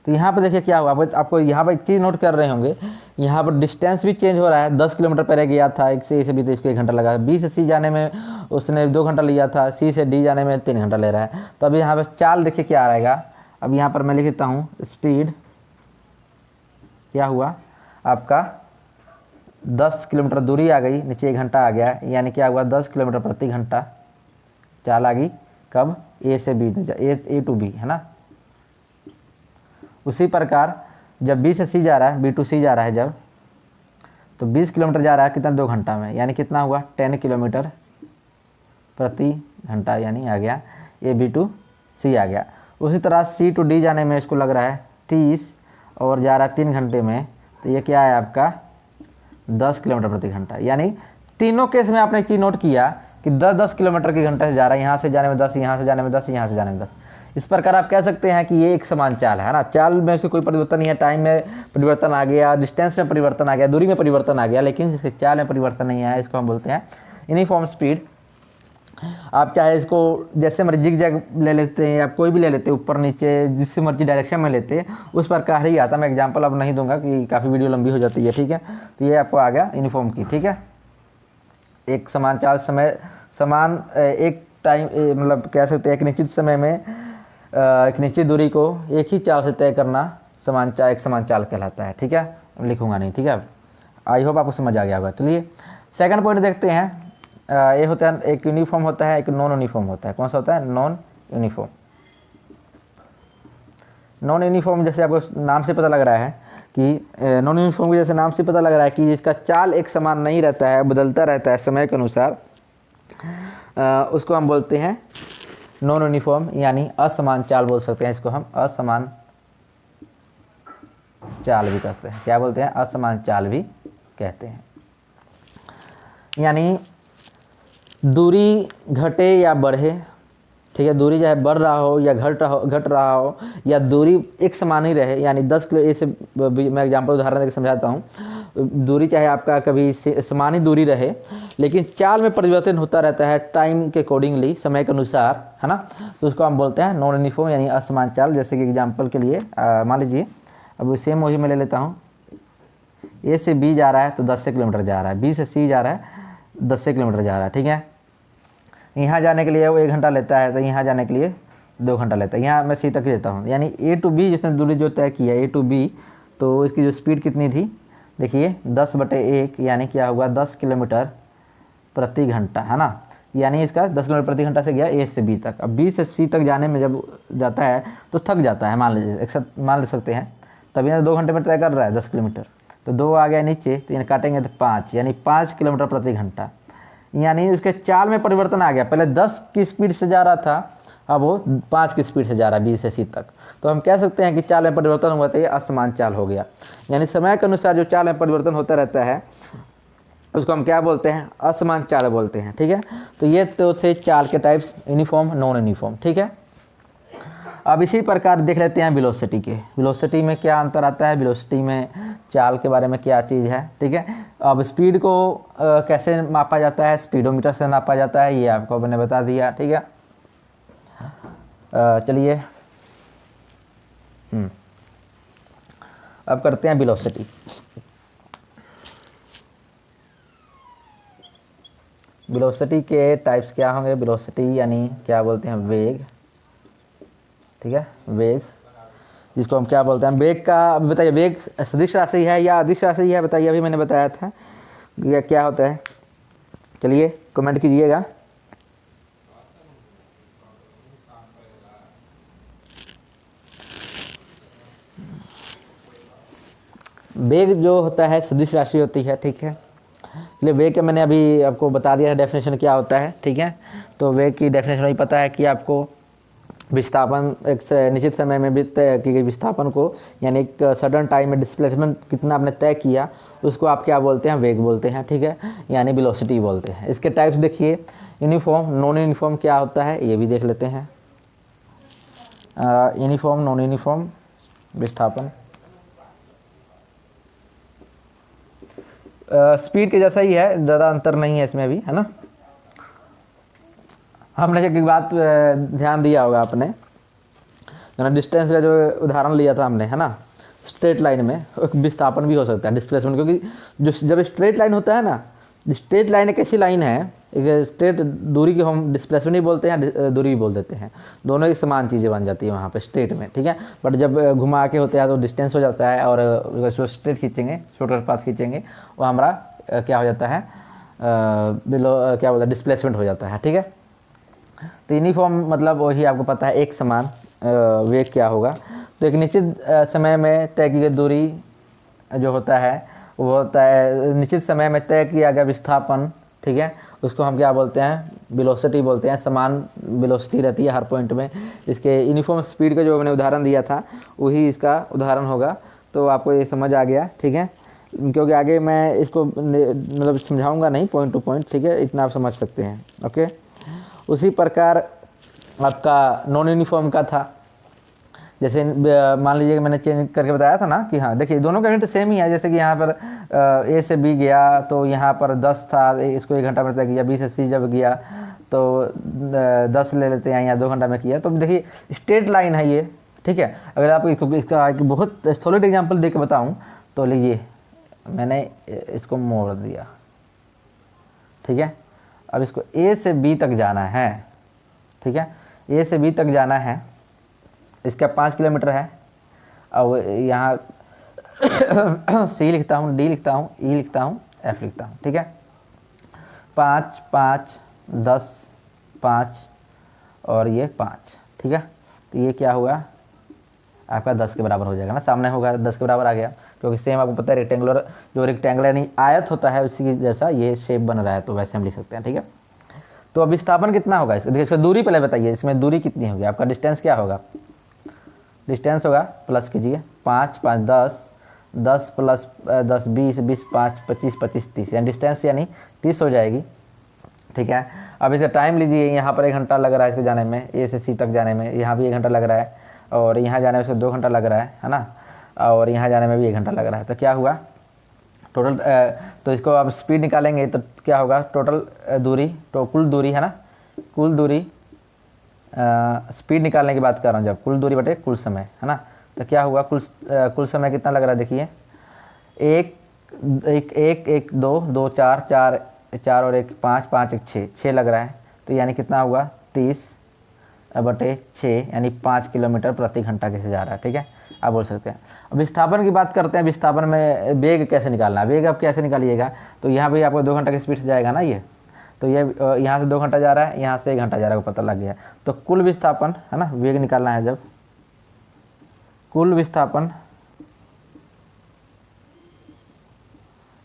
S1: तो यहाँ पर देखिए क्या हुआ, आपको यहाँ पर एक चीज़ नोट कर रहे होंगे, यहाँ पर डिस्टेंस भी चेंज हो रहा है। 10 किलोमीटर पहले गया था, एक से ए से बी, तो इसको 1 घंटा लगा। बी से सी जाने में उसने 2 घंटा लिया था, सी से डी जाने में 3 घंटा ले रहा है। तो अभी यहाँ पर चाल देखिए क्या रहेगा, अब यहाँ पर मैं लिख देता हूँ, स्पीड क्या हुआ आपका 10 किलोमीटर दूरी आ गई, नीचे 1 घंटा आ गया, यानी क्या हुआ 10 किलोमीटर प्रति घंटा चाल आ गई। कब, ए से बी, ए टू बी है ना। उसी प्रकार जब बी से सी जा रहा है, बी टू सी जा रहा है जब, तो 20 किलोमीटर जा रहा है कितना, 2 घंटा में, यानी कितना हुआ 10 किलोमीटर प्रति घंटा, यानी आ गया ए बी टू सी आ गया। उसी तरह सी टू डी जाने में इसको लग रहा है 30 और जा रहा है 3 घंटे में, तो ये क्या है आपका 10 किलोमीटर प्रति घंटा। यानी तीनों केस में आपने एक चीज़ नोट किया कि 10-10 किलोमीटर की घंटे से जा रहा है, यहाँ से जाने में 10, यहाँ से जाने में 10, यहाँ से जाने में 10। इस प्रकार आप कह सकते हैं कि ये एक समान चाल है ना। चाल में से कोई परिवर्तन नहीं है, टाइम में परिवर्तन आ गया, डिस्टेंस में परिवर्तन आ गया, दूरी में परिवर्तन आ गया, लेकिन इसके चाल में परिवर्तन नहीं आया, इसको हम बोलते हैं यूनिफॉर्म स्पीड। आप चाहे इसको जैसे मर्जी जिग जैग ले लेते हैं, आप कोई भी ले लेते हैं, ऊपर नीचे जिससे मर्जी डायरेक्शन में लेते हैं, उस प्रकार ही आता। मैं एग्जांपल अब नहीं दूंगा कि काफ़ी वीडियो लंबी हो जाती है। ठीक है, तो ये आपको आ गया यूनिफॉर्म की। ठीक है, एक समान चाल, समय समान, एक टाइम मतलब कह सकते हैं एक निश्चित समय में एक निश्चित दूरी को एक ही चाल से तय करना समान चाल, एक समान चाल कहलाता है। ठीक है, लिखूंगा नहीं। ठीक है, आई होप आपको समझ आ गया होगा। चलिए सेकंड पॉइंट देखते हैं। ये होता है, एक यूनिफॉर्म होता है, एक नॉन यूनिफॉर्म होता है। कौन सा होता है, नॉन यूनिफॉर्म। नॉन यूनिफॉर्म जैसे आपको नाम से पता लग रहा है कि नॉन यूनिफॉर्म के जैसे नाम से पता लग रहा है कि इसका चाल एक समान नहीं रहता है, बदलता रहता है समय के अनुसार, उसको हम बोलते हैं नॉन यूनिफॉर्म, यानी असमान चाल बोल सकते हैं इसको हम। असमान चाल भी कहते हैं, क्या बोलते हैं, असमान चाल भी कहते हैं। यानी दूरी घटे या बढ़े, ठीक है, दूरी चाहे बढ़ रहा हो या घट रहा हो, या दूरी एक समान ही रहे, यानी 10 किलो ए से, मैं एग्जाम्पल उदाहरण देकर समझाता हूँ। दूरी चाहे आपका कभी समान ही दूरी रहे, लेकिन चाल में परिवर्तन होता रहता है टाइम के अकॉर्डिंगली, समय के अनुसार, है ना, तो उसको हम बोलते हैं नॉन यूनिफॉर्म यानी असमान चाल। जैसे कि एग्जांपल के लिए मान लीजिए अब सेम वही मैं ले लेता हूँ, ए से बी जा रहा है तो 10 किलोमीटर जा रहा है, बी से सी जा रहा है 10 किलोमीटर जा रहा है, ठीक है। यहाँ जाने के लिए वो 1 घंटा लेता है, तो यहाँ जाने के लिए 2 घंटा लेता है। यहाँ मैं सी तक ही लेता हूँ, यानी ए टू बी जिसने दूरी जो तय किया ए टू बी, तो इसकी जो स्पीड कितनी थी देखिए 10/1 यानी क्या होगा 10 किलोमीटर प्रति घंटा, है ना। यानी इसका 10 किलोमीटर प्रति घंटा से गया ए से बी तक। अब बी से सी तक जाने में जब जाता है तो थक जाता है, मान लीजिए मान ले सकते हैं, तब यहाँ 2 घंटे में तय कर रहा है 10 किलोमीटर, तो 2 आ गया नीचे, तो यानी काटेंगे तो 5, यानी 5 किलोमीटर प्रति घंटा। यानी उसके चाल में परिवर्तन आ गया, पहले 10 की स्पीड से जा रहा था, अब वो 5 की स्पीड से जा रहा है बी से सी तक। तो हम कह सकते हैं कि चाल में परिवर्तन हुआ तो ये असमान चाल हो गया। यानी समय के अनुसार जो चाल में परिवर्तन होता रहता है उसको हम क्या बोलते हैं, असमान चाल बोलते हैं, ठीक है। तो ये तो से चाल के टाइप्स, यूनिफॉर्म, नॉन यूनिफॉर्म, ठीक है। अब इसी प्रकार देख लेते हैं वेलोसिटी के। वेलोसिटी में क्या अंतर आता है, वेलोसिटी में चाल के बारे में क्या चीज़ है, ठीक है। अब स्पीड को कैसे मापा जाता है, स्पीडोमीटर से नापा जाता है, ये आपको मैंने बता दिया, ठीक है। चलिए अब करते हैं वेलोसिटी। वेलोसिटी के टाइप्स क्या होंगे, वेलोसिटी यानी क्या बोलते हैं, वेग, ठीक है, वेग, जिसको हम क्या बोलते हैं, वेग का बताइए, वेग सदिश राशि है या अदिश राशि है, बताइए, अभी मैंने बताया था ये क्या होता है, चलिए कमेंट कीजिएगा। वेग जो होता है सदिश राशि होती है, ठीक है। इसलिए वेग का मैंने अभी आपको बता दिया है डेफिनेशन क्या होता है, ठीक है। तो वेग की डेफिनेशन वही पता है कि आपको विस्थापन एक निश्चित समय में तय की गई विस्थापन को, यानी एक सडन टाइम में डिस्प्लेसमेंट कितना आपने तय किया, उसको आप क्या बोलते हैं, वेग बोलते हैं, ठीक है, यानी वेलोसिटी बोलते हैं। इसके टाइप्स देखिए, यूनिफॉर्म, नॉन यूनिफॉर्म क्या होता है ये भी देख लेते हैं। यूनिफॉर्म, नॉन यूनिफॉर्म विस्थापन स्पीड के जैसा ही है, ज़्यादा अंतर नहीं है इसमें भी, है ना। हमने एक बात ध्यान दिया होगा आपने, ना डिस्टेंस का जो उदाहरण लिया था हमने, है ना, स्ट्रेट लाइन में एक विस्थापन भी हो सकता है, डिस्प्लेसमेंट, क्योंकि जो जब स्ट्रेट लाइन होता है ना, स्ट्रेट लाइन एक ऐसी लाइन है, एक स्ट्रेट दूरी की हम डिस्प्लेसमेंट ही बोलते हैं, दूरी भी बोल देते हैं, दोनों एक समान चीज़ें बन जाती है वहाँ पे स्ट्रेट में, ठीक है। बट जब घुमा के होते हैं तो डिस्टेंस हो जाता है, और जो स्ट्रेट खींचेंगे, शॉर्टकट पाथ खींचेंगे, वो हमारा क्या हो जाता है, बिलो क्या बोलते हैं, डिस्प्लेसमेंट हो जाता है, ठीक है। तो यूनिफॉर्म मतलब वही आपको पता है, एक समान वेग क्या होगा, तो एक निश्चित समय में तय की गई दूरी जो होता है वो होता है निश्चित समय में तय किया गया विस्थापन, ठीक है, उसको हम क्या बोलते हैं, वेलोसिटी बोलते हैं। समान वेलोसिटी रहती है हर पॉइंट में। इसके यूनिफॉर्म स्पीड का जो मैंने उदाहरण दिया था वही इसका उदाहरण होगा, तो आपको ये समझ आ गया, ठीक है, क्योंकि आगे मैं इसको मतलब समझाऊंगा नहीं पॉइंट टू पॉइंट, ठीक है, इतना आप समझ सकते हैं, ओके। उसी प्रकार आपका नॉन यूनिफॉर्म का था, जैसे मान लीजिए कि मैंने चेंज करके बताया था ना कि हाँ देखिए दोनों का यूनिट सेम ही है। जैसे कि यहाँ पर ए से बी गया तो यहाँ पर 10 था, इसको 1 घंटा में तय किया। बी से सी जब गया तो 10 ले लेते हैं, यहाँ 2 घंटा में किया। तो देखिए स्ट्रेट लाइन है ये, ठीक है। अगर आपको इसका बहुत सॉलिड एग्जाम्पल दे के बताऊँ तो लीजिए मैंने इसको मोड़ दिया, ठीक है। अब इसको ए से बी तक जाना है, ठीक है, ए से बी तक जाना है, इसका 5 किलोमीटर है। अब यहाँ सी लिखता हूँ, डी लिखता हूँ, ई लिखता हूँ, एफ लिखता हूँ, ठीक है। 5 5 10 5 और ये 5, ठीक है। तो ये क्या हुआ आपका 10 के बराबर हो जाएगा ना, सामने होगा 10 के बराबर आ गया, क्योंकि सेम आपको पता है रेक्टेंगुलर जो रेक्टेंगुलर यानी आयत होता है उसी जैसा ये शेप बन रहा है, तो वैसे हम लिख सकते हैं, ठीक है। तो अब विस्थापन कितना होगा इसका, देखिए इसका दूरी पहले बताइए, इसमें दूरी कितनी होगी, आपका डिस्टेंस क्या होगा, डिस्टेंस होगा प्लस कीजिए 5 5 10 10 प्लस 10 20 20 5 25 25 30, यानी डिस्टेंस यानी 30 हो जाएगी, ठीक है। अब इसका टाइम लीजिए, यहाँ पर 1 घंटा लग रहा है इसको जाने में, ए से सी तक जाने में, यहाँ भी 1 घंटा लग रहा है, और यहाँ जाने में इसको 2 घंटा लग रहा है ना, और यहाँ जाने में भी 1 घंटा लग रहा है। तो क्या हुआ टोटल तो इसको आप स्पीड निकालेंगे तो क्या होगा, टोटल दूरी, तो कुल दूरी है ना, कुल दूरी स्पीड निकालने की बात कर रहा हूँ जब, कुल दूरी बटे कुल समय है ना, तो क्या हुआ, कुल समय कितना लग रहा है देखिए, एक एक एक एक दो दो चार चार चार और एक पाँच, पाँच एक छः लग रहा है, तो यानी कितना हुआ 30/6 यानी 5 किलोमीटर प्रति घंटा कैसे जा रहा है। ठीक है, आप बोल सकते हैं। अब विस्थापन की बात करते हैं, विस्थापन में वेग कैसे निकालना है, वेग आप कैसे निकालिएगा, तो यहाँ भी आपको 2 घंटा की स्पीड से जाएगा ना ये, तो ये यहाँ से 2 घंटा जा रहा है, यहाँ से 1 घंटा जा रहा है, वो पता लग गया। तो कुल विस्थापन है ना, वेग निकालना है जब, कुल विस्थापन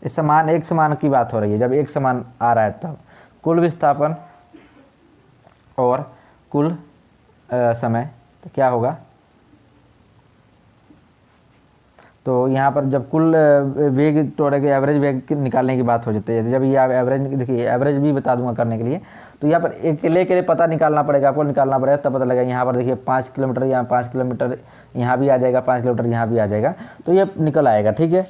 S1: इस समान एक समान की बात हो रही है, जब एक समान आ रहा है तब कुल विस्थापन और कुल समय तो क्या होगा, तो यहाँ पर जब कुल वेग टोटल के एवरेज वेग निकालने की बात हो जाती है, जब ये आप एवरेज देखिए, एवरेज भी बता दूंगा करने के लिए, तो यहाँ पर अकेले के लिए पता निकालना पड़ेगा, आपको निकालना पड़ेगा तब पता लगेगा। यहाँ पर देखिए 5 किलोमीटर, यहाँ 5 किलोमीटर यहाँ भी आ जाएगा, 5 किलोमीटर यहाँ भी आ जाएगा, तो ये निकल आएगा। ठीक है,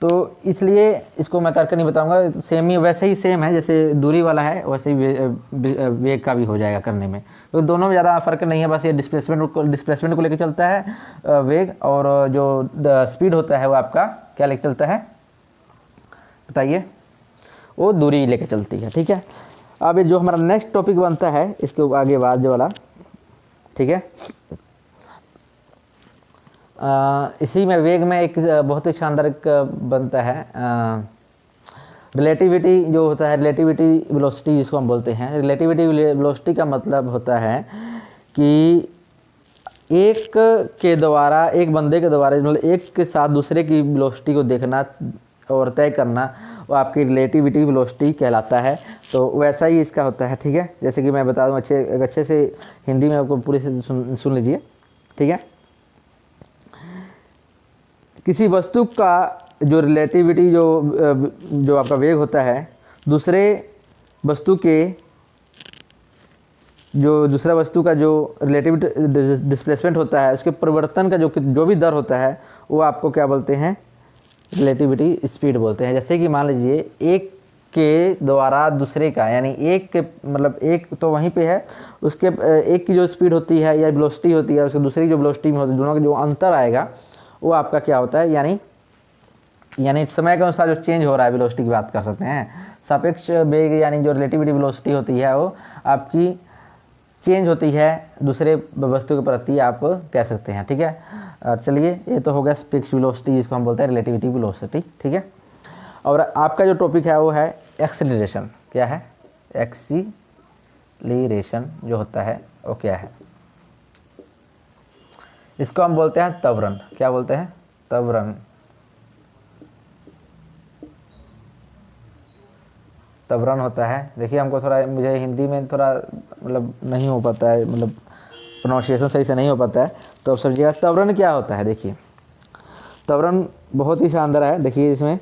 S1: तो इसलिए इसको मैं करके नहीं बताऊंगा, सेम ही वैसे ही सेम है जैसे दूरी वाला है, वैसे ही वेग का भी हो जाएगा करने में, तो दोनों में ज़्यादा फ़र्क नहीं है, बस ये डिस्प्लेसमेंट को लेकर चलता है वेग, और जो स्पीड होता है वो आपका क्या लेकर चलता है बताइए, वो दूरी लेकर चलती है। ठीक है, अब जो हमारा नेक्स्ट टॉपिक बनता है इसके आगे बाद जो वाला, ठीक है, इसी में वेग में एक बहुत ही शानदार एक बनता है रिलेटिविटी जो होता है, रिलेटिविटी वेलोसिटी जिसको हम बोलते हैं। रिलेटिविटी वेलोसिटी का मतलब होता है कि एक के द्वारा, एक बंदे के द्वारा, मतलब एक के साथ दूसरे की वेलोसिटी को देखना और तय करना, वो आपकी रिलेटिविटी वेलोसिटी कहलाता है। तो वैसा ही इसका होता है। ठीक है, जैसे कि मैं बता दूँ अच्छे से हिंदी में आपको पूरी से सुन लीजिए। ठीक है, किसी वस्तु का जो रिलेटिविटी जो आपका वेग होता है, दूसरे वस्तु के जो दूसरा वस्तु का जो रिलेटिव डिस्प्लेसमेंट होता है, उसके परिवर्तन का जो भी दर होता है, वो आपको क्या बोलते हैं, रिलेटिविटी स्पीड बोलते हैं। जैसे कि मान लीजिए एक के द्वारा दूसरे का, यानी एक के मतलब एक तो वहीं पे है, उसके एक की जो स्पीड होती है या वेलोसिटी होती है, उसके दूसरी जो वेलोसिटी में होती है, दोनों का जो अंतर आएगा वो आपका क्या होता है, यानी समय के अनुसार जो चेंज हो रहा है वेलोसिटी की बात कर सकते हैं। सापेक्ष वेग यानी जो रिलेटिविटी वेलोसिटी होती है वो आपकी चेंज होती है दूसरे वस्तु के प्रति, आप कह सकते हैं। ठीक है, और चलिए ये तो हो गया सापेक्ष वेलोसिटी जिसको हम बोलते हैं रिलेटिविटी वेलोसिटी। ठीक है, और आपका जो टॉपिक है वो है एक्सीलरेशन। क्या है, एक्सीलरेशन जो होता है वो क्या है, इसको हम बोलते हैं त्वरण। क्या बोलते हैं, त्वरण। त्वरण होता है, देखिए हमको थोड़ा, मुझे हिंदी में थोड़ा मतलब नहीं हो पाता है, मतलब प्रोनाउंसिएशन सही से नहीं हो पाता है, तो अब समझिएगा त्वरण क्या होता है। देखिए त्वरण बहुत ही शानदार है। देखिए इसमें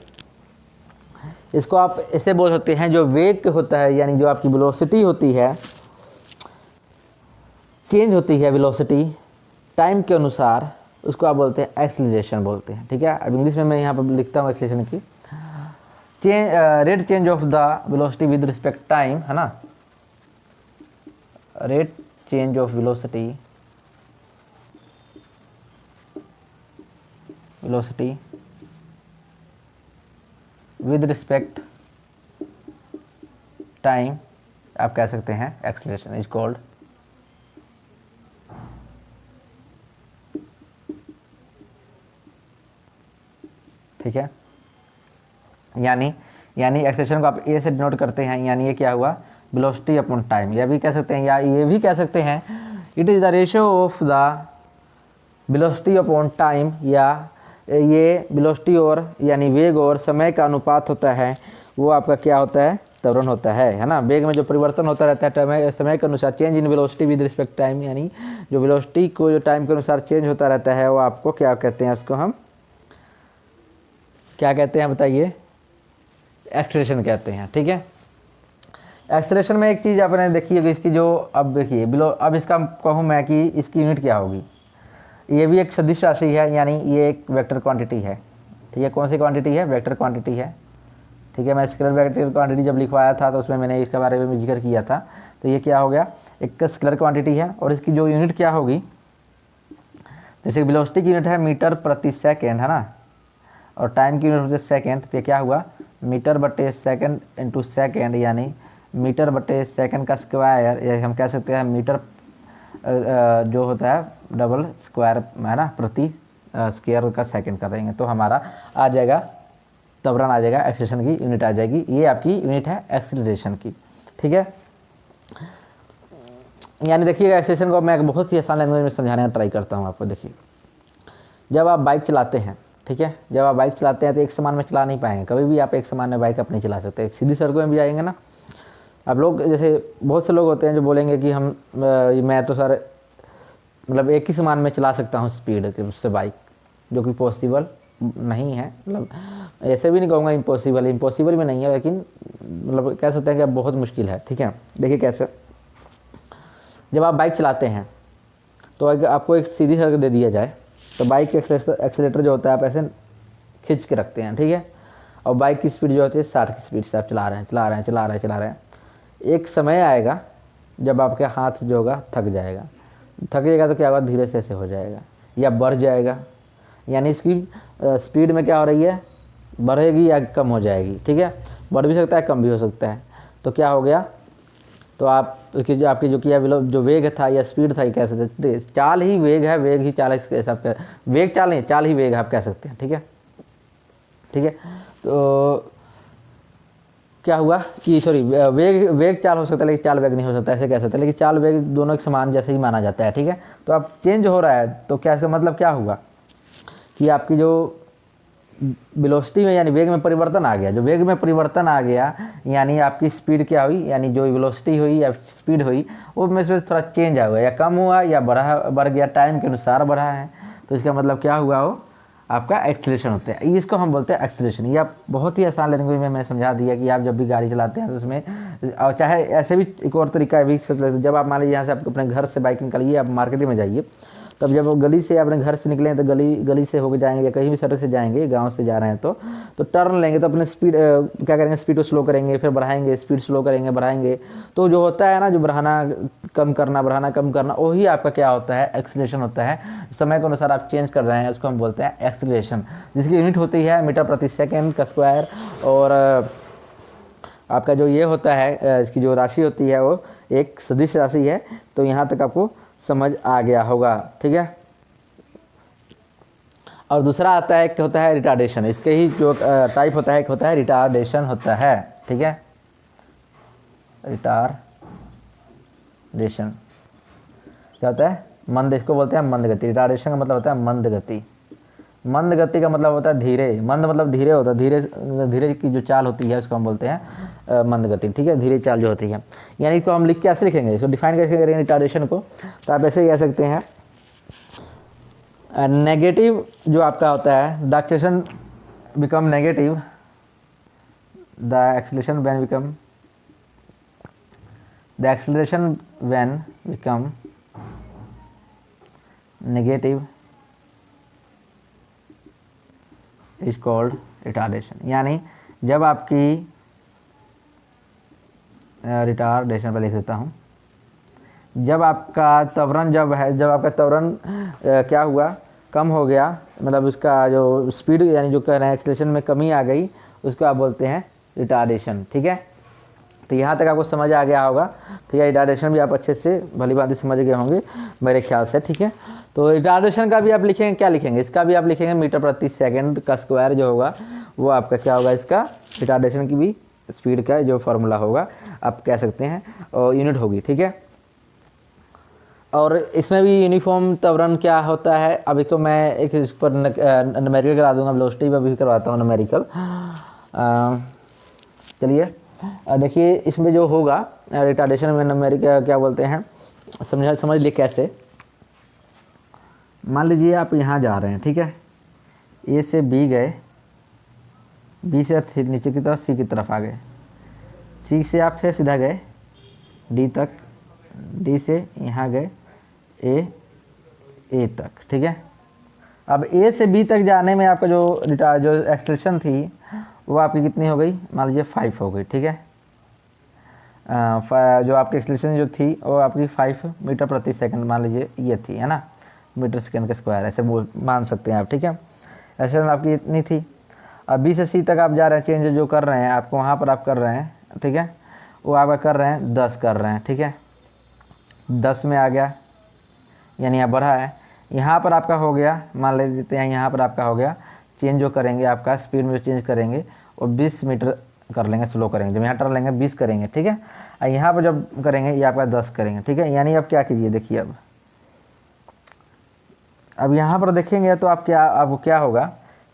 S1: इसको आप ऐसे बोल सकते हैं, जो वेग होता है यानी जो आपकी वेलोसिटी होती है, चेंज होती है वेलोसिटी टाइम के अनुसार, उसको आप बोलते हैं एक्सीलरेशन बोलते हैं। ठीक है, अब इंग्लिश में मैं यहाँ पर लिखता हूँ एक्सीलरेशन की, rate change of the velocity with respect time, है ना, rate change of velocity with respect time, आप कह सकते हैं एक्सीलरेशन इज कॉल्ड। ठीक है, यानी एक्सेलेरेशन को आप ए से डिनोट करते हैं, यानी ये क्या हुआ, वेलोसिटी अपॉन टाइम, यह भी कह सकते हैं, या ये भी कह सकते हैं it is the ratio of the velocity upon time, या ये वेलोसिटी और यानी वेग और समय का अनुपात होता है, वो आपका क्या होता है, त्वरण होता है ना। वेग में जो परिवर्तन होता रहता है समय के अनुसार, change in velocity with respect time, यानी जो वेलोसिटी को जो टाइम के अनुसार चेंज होता रहता है, वो आपको क्या कहते हैं, उसको हम क्या कहते हैं बताइए, एक्सेलरेशन कहते हैं। ठीक है, एक्सेलरेशन में एक चीज़ आपने देखी होगी इसकी, जो अब देखिए अब इसका कहूँ मैं कि इसकी यूनिट क्या होगी, ये भी एक सदिश राशि है, यानी ये एक वेक्टर क्वांटिटी है। ठीक है, कौन सी क्वांटिटी है, वेक्टर क्वांटिटी है। ठीक है। मैं स्केलर वेक्टर क्वांटिटी जब लिखवाया था तो उसमें मैंने इसके बारे में जिक्र किया था। तो ये क्या हो गया, एक स्केलर क्वांटिटी है और इसकी जो यूनिट क्या होगी, जैसे वेलोसिटी की यूनिट है मीटर प्रति सेकेंड, है ना, और टाइम की यूनिट होती है सेकेंड। तो क्या हुआ, मीटर बटे सेकेंड इंटू सेकेंड, यानी मीटर बटे सेकेंड का स्क्वायर, या हम कह सकते हैं मीटर जो होता है डबल स्क्वायर, है ना, प्रति स्क्वायर का सेकंड कर देंगे तो हमारा आ जाएगा त्वरण, आ जाएगा एक्सीलरेशन की यूनिट आ जाएगी। ये आपकी यूनिट है एक्सीलरेशन की, ठीक है। यानी देखिएगा एक्सीलरेशन को मैं एक बहुत ही आसान लैंग्वेज में समझाने का ट्राई करता हूँ आपको। देखिए, जब आप बाइक चलाते हैं, ठीक है, जब आप बाइक चलाते हैं तो एक समान में चला नहीं पाएंगे, कभी भी आप एक समान में बाइक अपनी चला सकते हैं। सीधी सड़कों में भी जाएंगे ना अब लोग, जैसे बहुत से लोग होते हैं जो बोलेंगे कि मैं तो सर मतलब एक ही समान में चला सकता हूँ स्पीड के उससे बाइक, जो कि पॉसिबल नहीं है। मतलब ऐसे भी नहीं कहूँगा इम्पॉसिबल भी नहीं है, लेकिन मतलब कह सकते हैं कि अब बहुत मुश्किल है, ठीक है। देखिए कैसे, जब आप बाइक चलाते हैं तो आपको एक सीधी सड़क दे दिया जाए तो बाइक के एक्सीलेटर जो होता है आप ऐसे खींच के रखते हैं, ठीक है, और बाइक की स्पीड जो होती है 60 की स्पीड से आप चला रहे हैं। एक समय आएगा जब आपके हाथ जो होगा थक जाएगा तो क्या होगा, धीरे से ऐसे हो जाएगा या बढ़ जाएगा, यानी इसकी स्पीड में क्या हो रही है, बढ़ेगी या कम हो जाएगी, ठीक है। बढ़ भी सकता है, कम भी हो सकता है। तो क्या हो गया, तो आपकी जो किया जो वेग था या स्पीड था, ये कह सकते हैं चाल ही वेग है, वेग ही चाल, इसके हिसाब से वेग चाल नहीं, चाल ही वेग है आप कह सकते हैं, ठीक है, ठीक है। तो क्या हुआ कि सॉरी, वेग चाल हो सकता है लेकिन चाल वेग नहीं हो सकता, ऐसे कह सकते हैं। लेकिन चाल वेग दोनों एक समान जैसे ही माना जाता है, ठीक है। तो अब चेंज हो रहा है तो क्या इसका मतलब क्या हुआ कि आपकी जो वेलोसिटी में यानी वेग में परिवर्तन आ गया। जो वेग में परिवर्तन आ गया यानी आपकी स्पीड क्या हुई, यानी जो वेलोसिटी हुई या स्पीड हुई वो में से थोड़ा चेंज आ गया, या कम हुआ या बढ़ गया, टाइम के अनुसार बढ़ा है। तो इसका मतलब क्या हुआ, वो आपका एक्सीलरेशन होता है। इसको हम बोलते हैं एक्सीलरेशन। ये आप बहुत ही आसान लैंग्वेज में मैंने समझा दिया कि आप जब भी गाड़ी चलाते हैं तो उसमें, और चाहे ऐसे भी एक और तरीका है भी, जब आप मान लीजिए यहाँ से आप अपने घर से बाइक निकालिए, आप मार्केट में जाइए, तब जब गली से अपने घर से निकलें तो गली से होकर जाएंगे या कहीं भी सड़क से जाएंगे, गांव से जा रहे हैं तो टर्न लेंगे तो अपने स्पीड क्या करेंगे, स्पीड को स्लो करेंगे, फिर बढ़ाएंगे, स्पीड स्लो करेंगे, बढ़ाएंगे। तो जो होता है ना, जो बढ़ाना कम करना, वही आपका क्या होता है, एक्सीलरेशन होता है। समय के अनुसार आप चेंज कर रहे हैं, उसको हम बोलते हैं एक्सीलरेशन, जिसकी यूनिट होती है मीटर प्रति सेकेंड का स्क्वायर। और आपका जो ये होता है, इसकी जो राशि होती है वो एक सदिश राशि है। तो यहाँ तक आपको समझ आ गया होगा, ठीक है। और दूसरा आता है, क्या होता है, रिटार्डेशन। इसके ही जो टाइप होता है, एक होता है रिटार्डेशन होता है, ठीक है, रिटार्डेशन क्या होता है, मंद, इसको बोलते हैं मंद गति। रिटार्डेशन का मतलब होता है मंद गति। मंद गति का मतलब होता है धीरे, मंद मतलब धीरे होता है, धीरे की जो चाल होती है उसको हम बोलते हैं मंद गति, ठीक है, धीरे चाल जो होती है। यानी इसको हम लिख के ऐसे लिखेंगे, इसको डिफाइन कैसे करेंगे रिटार्डेशन को, तो आप ऐसे कह सकते हैं नेगेटिव जो आपका होता है, the acceleration become negative, the acceleration when become negative is called retardation. यानी जब आपकी रिटार्डेशन पर लिख देता हूँ, जब आपका त्वरण क्या हुआ, कम हो गया, मतलब उसका जो स्पीड यानी जो कह रहे हैं एक्सीलरेशन में कमी आ गई, उसको आप बोलते हैं रिटार्डेशन, ठीक है। तो यहाँ तक आपको समझ आ गया होगा, ठीक है। रिटार्डेशन भी आप अच्छे से भली भांति समझ गए होंगे मेरे ख्याल से, ठीक है। तो रिटार्डेशन का भी आप लिखेंगे, क्या लिखेंगे, इसका भी आप लिखेंगे मीटर प्रति सेकंड का स्क्वायर जो होगा वो आपका क्या होगा, इसका रिटार्डेशन की भी स्पीड का जो फार्मूला होगा आप कह सकते हैं, और यूनिट होगी, ठीक है। और इसमें भी यूनिफॉर्म त्वरण क्या होता है, अब इसको मैं एक इस पर न्यूमेरिकल करा दूंगा, वेलोसिटी पर भी करवाता हूँ न्यूमेरिकल। चलिए देखिए, इसमें जो होगा रिटार्डेशन में न्यूमेरिकल क्या बोलते हैं, समझ लिए कैसे। मान लीजिए आप यहाँ जा रहे हैं, ठीक है, ए से बी गए, बी से नीचे की तरफ सी की तरफ आ गए, सी से आप फिर सीधा गए डी तक, डी से यहाँ गए ए तक, ठीक है। अब ए से बी तक जाने में आपका जो एक्सीलरेशन थी वो आपकी कितनी हो गई, मान लीजिए 5 हो गई, ठीक है। जो आपकी एक्सीलरेशन जो थी वो आपकी 5 मीटर प्रति सेकंड मान लीजिए ये थी, है ना, मीटर सेकंड का स्क्वायर ऐसे मान सकते हैं आप, ठीक है। एक्सीलरेशन आपकी इतनी थी। अब बी से सी तक आप जा रहे हैं, चेंज जो कर रहे हैं आपको वहाँ पर आप कर रहे हैं, ठीक है, वो आप कर रहे हैं 10 कर रहे हैं, ठीक है, 10 में आ गया यानी आप बढ़ा है। यहाँ पर आपका हो गया, मान लेते हैं यहाँ पर आपका हो गया, चेंज जो करेंगे आपका स्पीड में जो चेंज करेंगे वो 20 मीटर कर लेंगे, स्लो करेंगे, जब यहाँ टर्न लेंगे 20 करेंगे, ठीक है। और यहाँ पर जब करेंगे ये आपका 10 करेंगे, ठीक है। यानी अब क्या कीजिए, देखिए अब यहाँ पर देखेंगे तो आपको क्या होगा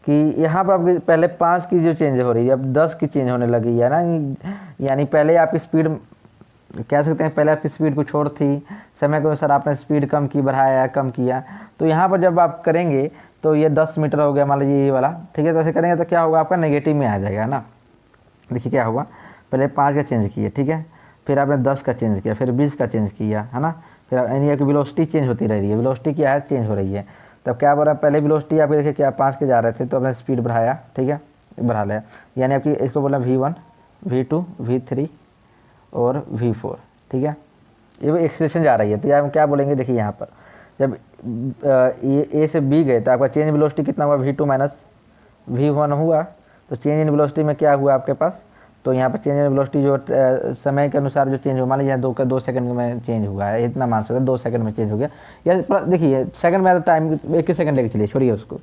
S1: कि यहाँ पर आपकी पहले 5 की जो चेंज हो रही है अब 10 की चेंज होने लगी है ना, यानी पहले आपकी स्पीड कह सकते हैं, पहले आपकी स्पीड कुछ और थी, समय के अनुसार आपने स्पीड कम की, बढ़ाया, कम किया, तो यहाँ पर जब आप करेंगे तो ये 10 मीटर हो गया मान लीजिए ये वाला, ठीक है। तो ऐसे करेंगे तो क्या होगा, आपका नेगेटिव में आ जाएगा ना। देखिए क्या होगा, पहले 5 का चेंज किया, ठीक है, फिर आपने 10 का चेंज किया, फिर 20 का चेंज किया, है ना, फिर यानी कि वेलोसिटी चेंज होती रह रही है, वेलोसिटी क्या है, चेंज हो रही है। तब क्या हो रहा है, पहले वेलोसिटी आपके देखिए क्या 5 के जा रहे थे तो आपने स्पीड बढ़ाया, ठीक है, बढ़ा लिया, यानी आपकी इसको बोला V1, V2, V3 और V4, ठीक है। ये एक्सीलरेशन जा रही है तो आप क्या बोलेंगे, देखिए यहाँ पर जब ए से बी गए तो आपका चेंज वेलोसिटी कितना हुआ, V2 माइनस V1 हुआ। तो चेंज इन वेलोसिटी में क्या हुआ आपके पास, तो यहाँ पर चेंज इन वेलोसिटी जो समय के अनुसार जो चेंज हुआ, मान लीजिए 2 सेकंड में चेंज हुआ है, इतना मान सकते हैं 2 सेकंड में चेंज हो गया, या देखिए सेकंड में टाइम 1 सेकंड लेके चलिए, छोड़िए उसको।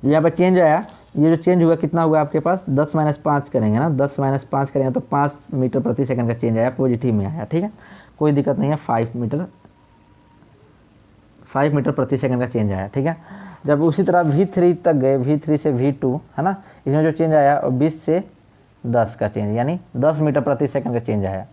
S1: यहाँ पर चेंज आया, ये जो चेंज हुआ कितना हुआ आपके पास, 10 माइनस 5 करेंगे ना, 10 माइनस 5 करेंगे तो 5 मीटर प्रति सेकंड का चेंज आया, पॉजिटिव में आया, ठीक है, कोई दिक्कत नहीं है। 5 मीटर प्रति सेकंड का चेंज आया, ठीक है। जब उसी तरह V3 तक गए, V3 से V2, है ना, इसमें जो चेंज आया 20 से 10 का चेंज, यानी 10 मीटर प्रति सेकंड का चेंज आया,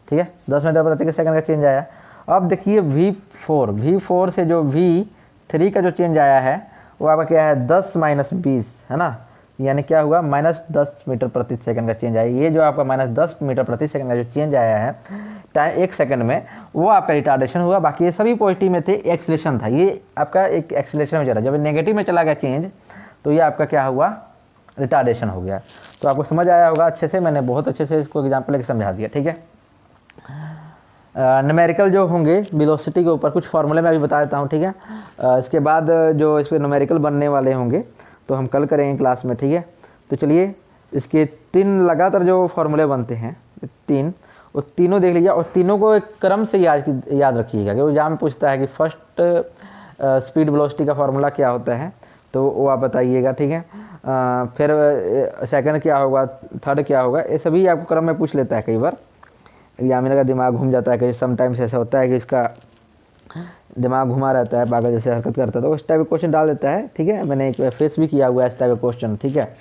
S1: ठीक है, 10 मीटर प्रति सेकंड का चेंज आया। अब देखिए V4 से जो V3 का जो चेंज आया है वो आपका क्या है, 10 माइनस 20, है ना, यानी क्या हुआ, माइनस 10 मीटर प्रति सेकंड का चेंज आया। ये जो आपका माइनस 10 मीटर प्रति सेकंड का जो चेंज आया है टाइम 1 सेकंड में, वो आपका रिटार्डेशन हुआ। बाकी ये सभी पॉजिटिव में थे, एक्सीलरेशन था, ये आपका एक एक्सीलरेशन में चला। जब नेगेटिव में चला गया चेंज तो ये आपका क्या हुआ, रिटार्डेशन हो गया। तो आपको समझ आया होगा अच्छे से, मैंने बहुत अच्छे से इसको एग्जाम्पल लेके समझा दिया, ठीक है। न्यूमेरिकल जो होंगे वेलोसिटी के ऊपर कुछ फार्मूले मैं अभी बता देता हूँ, ठीक है। इसके बाद जो इस पर न्यूमेरिकल बनने वाले होंगे तो हम कल करेंगे क्लास में, ठीक है। तो चलिए इसके 3 लगातार जो फार्मूले बनते हैं 3, वो तीनों देख लीजिए और तीनों को एक क्रम से याद रखिएगा, क्योंकि एग्जाम में पूछता है कि फर्स्ट स्पीड वेलोसिटी का फार्मूला क्या होता है, तो वो आप बताइएगा, ठीक है। फिर सेकंड क्या होगा, थर्ड क्या होगा, ये सभी आपको क्रम में पूछ लेता है। कई बार एग्जामिनर का दिमाग घूम जाता है, कहीं समटाइम्स ऐसा होता है कि इसका दिमाग घुमा रहता है, पागल जैसे हरकत करता है, तो उस टाइप का क्वेश्चन डाल देता है, ठीक है। मैंने एक फेस भी किया हुआ है इस टाइप का क्वेश्चन, ठीक है।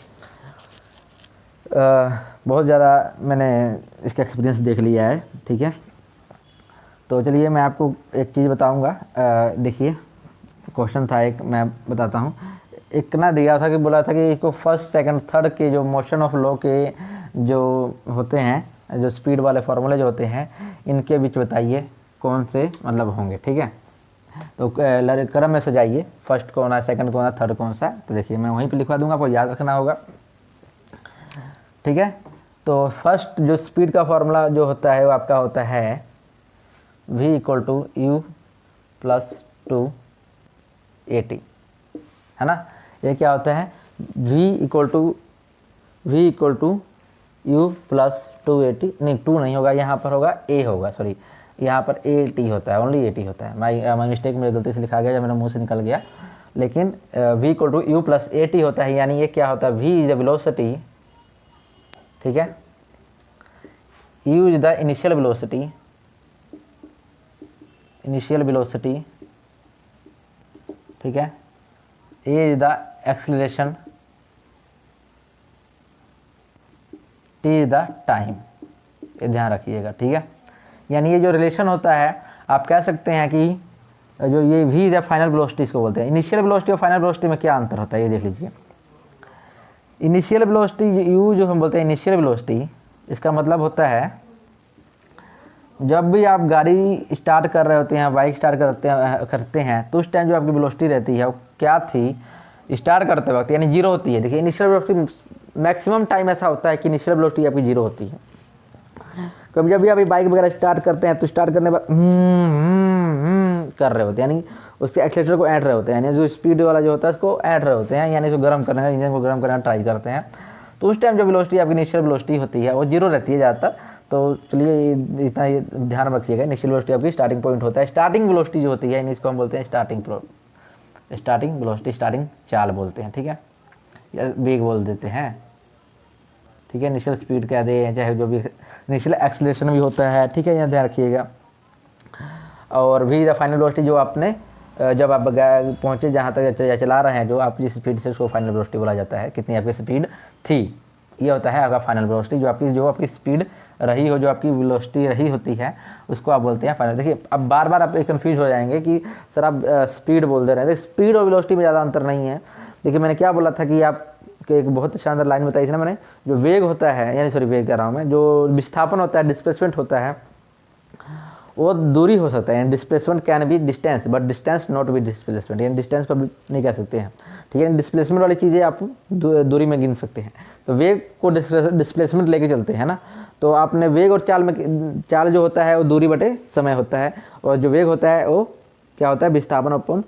S1: बहुत ज़्यादा मैंने इसका एक्सपीरियंस देख लिया है, ठीक है। तो चलिए मैं आपको एक चीज़ बताऊंगा। देखिए क्वेश्चन था एक, मैं बताता हूँ। एक ना दिया था कि बोला था कि इसको फर्स्ट सेकंड थर्ड के जो मोशन ऑफ लॉ के जो होते हैं, जो स्पीड वाले फार्मूले जो होते हैं, इनके बीच बताइए कौन से मतलब होंगे, ठीक है। तो क्रम में सजाइए, फर्स्ट कौन है, सेकंड कौन है, थर्ड कौन सा। तो देखिए मैं वहीं पे लिखवा दूंगा, आपको याद रखना होगा, ठीक है। तो फर्स्ट जो स्पीड का फार्मूला जो होता है वो आपका होता है v = u + 2at, है ना। ये क्या होता है, v = u + 2at, नहीं 2 नहीं होगा, यहाँ पर होगा a होगा, सॉरी यहाँ पर at होता है, ओनली at होता है। माई मिस्टेक, मेरे गलती से लिखा गया, जब मेरे मुंह से निकल गया। लेकिन v = u + at होता है, यानी ये क्या होता है, v इज द वेलोसिटी, ठीक है, u is the initial velocity, ठीक है, a is the acceleration, t is the time. ये ध्यान रखिएगा, ठीक है। यानी ये जो रिलेशन होता है, आप कह सकते हैं कि जो ये v is the final velocity इसको बोलते हैं। इनिशियल वेलोसिटी और फाइनल वेलोसिटी में क्या अंतर होता है, ये देख लीजिए। इनिशियल वेलोसिटी u जो हम बोलते हैं इनिशियल वेलोसिटी, इसका मतलब होता है जब भी आप गाड़ी स्टार्ट कर रहे होते हैं, बाइक स्टार्ट करते हैं तो उस टाइम जो आपकी वेलोसिटी रहती है वो क्या थी, स्टार्ट करते वक्त यानी 0 होती है। देखिए इनिशियल वेलोसिटी मैक्सिमम टाइम ऐसा होता है कि इनिशियल वेलोसिटी आपकी जीरो होती है। कभी जब भी आप बाइक वगैरह स्टार्ट करते हैं तो स्टार्ट करने के बाद कर रहे होते हैं, यानी उसके एक्सीलरेटर को ऐड रहे होते हैं, यानी जो स्पीड वाला जो होता है उसको ऐड रहे होते हैं, यानी जो गर्म करने का, इंजन को गर्म करने का ट्राई करते हैं। तो उस टाइम जो वेलोसिटी आपकी इनिशियल वेलोसिटी होती है वो जीरो रहती है ज़्यादातर। तो चलिए इतना ये ध्यान रखिएगा, इनिशियल वेलोसिटी आपकी स्टार्टिंग पॉइंट होता है। स्टार्टिंग वेलोसिटी जो होती है इसको हम बोलते हैं स्टार्टिंग वेलोसिटी, स्टार्टिंग चाल बोलते हैं, ठीक है, या वेग बोल देते हैं, ठीक है। इनिशियल स्पीड कह दें, चाहे जो भी इनिशियल एक्सीलरेशन भी होता है, ठीक है, यहाँ ध्यान रखिएगा। और भी द फाइनल वेलोसिटी जो आपने जब आप पहुँचे जहाँ तक चला रहे हैं, जो आप जिस स्पीड से उसको फाइनल वेलोसिटी बोला जाता है, कितनी आपकी स्पीड थी, ये होता है आपका फाइनल वेलोसिटी। जो आपकी स्पीड रही हो, जो आपकी वेलोसिटी रही होती है, उसको आप बोलते हैं फाइनल। देखिए अब बार बार आप कन्फ्यूज हो जाएंगे कि सर आप स्पीड बोल दे रहे हैं। देखिए स्पीड और वेलोसिटी में ज़्यादा अंतर नहीं है। देखिए मैंने क्या बोला था कि आप एक बहुत शानदार लाइन बताई थी ना मैंने, जो वेग होता है, यानी सॉरी वेग कह रहा हूँ मैं, जो विस्थापन होता है, डिस्प्लेसमेंट होता है, वो दूरी हो सकता है। Displacement can be distance, but distance not be displacement, यानी डिस्टेंस पर नहीं कह सकते हैं, ठीक है। डिस्प्लेसमेंट वाली चीज़ें आप दूरी में गिन सकते हैं। तो वेग को डिस्प्लेसमेंट लेके चलते हैं ना, तो आपने वेग और चाल जो होता है वो दूरी बटे समय होता है, और जो वेग होता है वो क्या होता है, विस्थापन अपन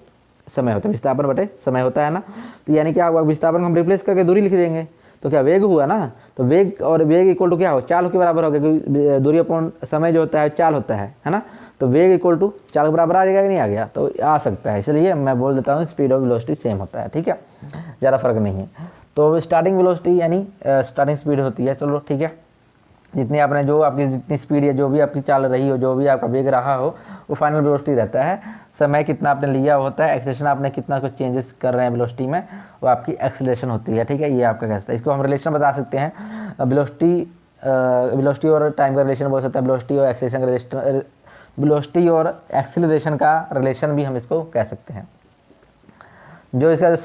S1: समय होता है, विस्थापन बटे समय होता है ना। तो यानी क्या हुआ, विस्थापन को हम रिप्लेस करके दूरी लिख देंगे, तो क्या वेग हुआ ना। तो वेग और वेग इक्वल टू क्या हो, चाल के बराबर हो गया, क्योंकि दूरी अपॉन समय जो होता है चाल होता है ना। तो वेग इक्वल टू चाल के बराबर आ जाएगा कि नहीं आ गया, तो आ सकता है। इसलिए मैं बोल देता हूँ स्पीड और वेलोसिटी सेम होता है, ठीक है, ज़्यादा फर्क नहीं है। तो स्टार्टिंग वेलोसिटी यानी स्टार्टिंग स्पीड होती है, चलो ठीक है। जितनी आपने जो आपकी जितनी स्पीड या जो भी आपकी चाल रही हो, जो भी आपका वेग रहा हो, वो फाइनल वेलोसिटी रहता है। समय कितना आपने लिया होता है, एक्सेलरेशन आपने कितना कुछ चेंजेस कर रहे हैं वेलोसिटी में, वो आपकी एक्सेलरेशन होती है, ठीक है। ये आपका कैसा है, इसको हम रिलेशन बता सकते हैं। वेलोसिटी और टाइम का रिलेशन बोल सकते हैं, वेलोसिटी और एक्सेलरेशन का रिलेशन, वेलोसिटी और एक्सेलरेशन का रिलेशन भी हम इसको कह सकते हैं। जो इसका जो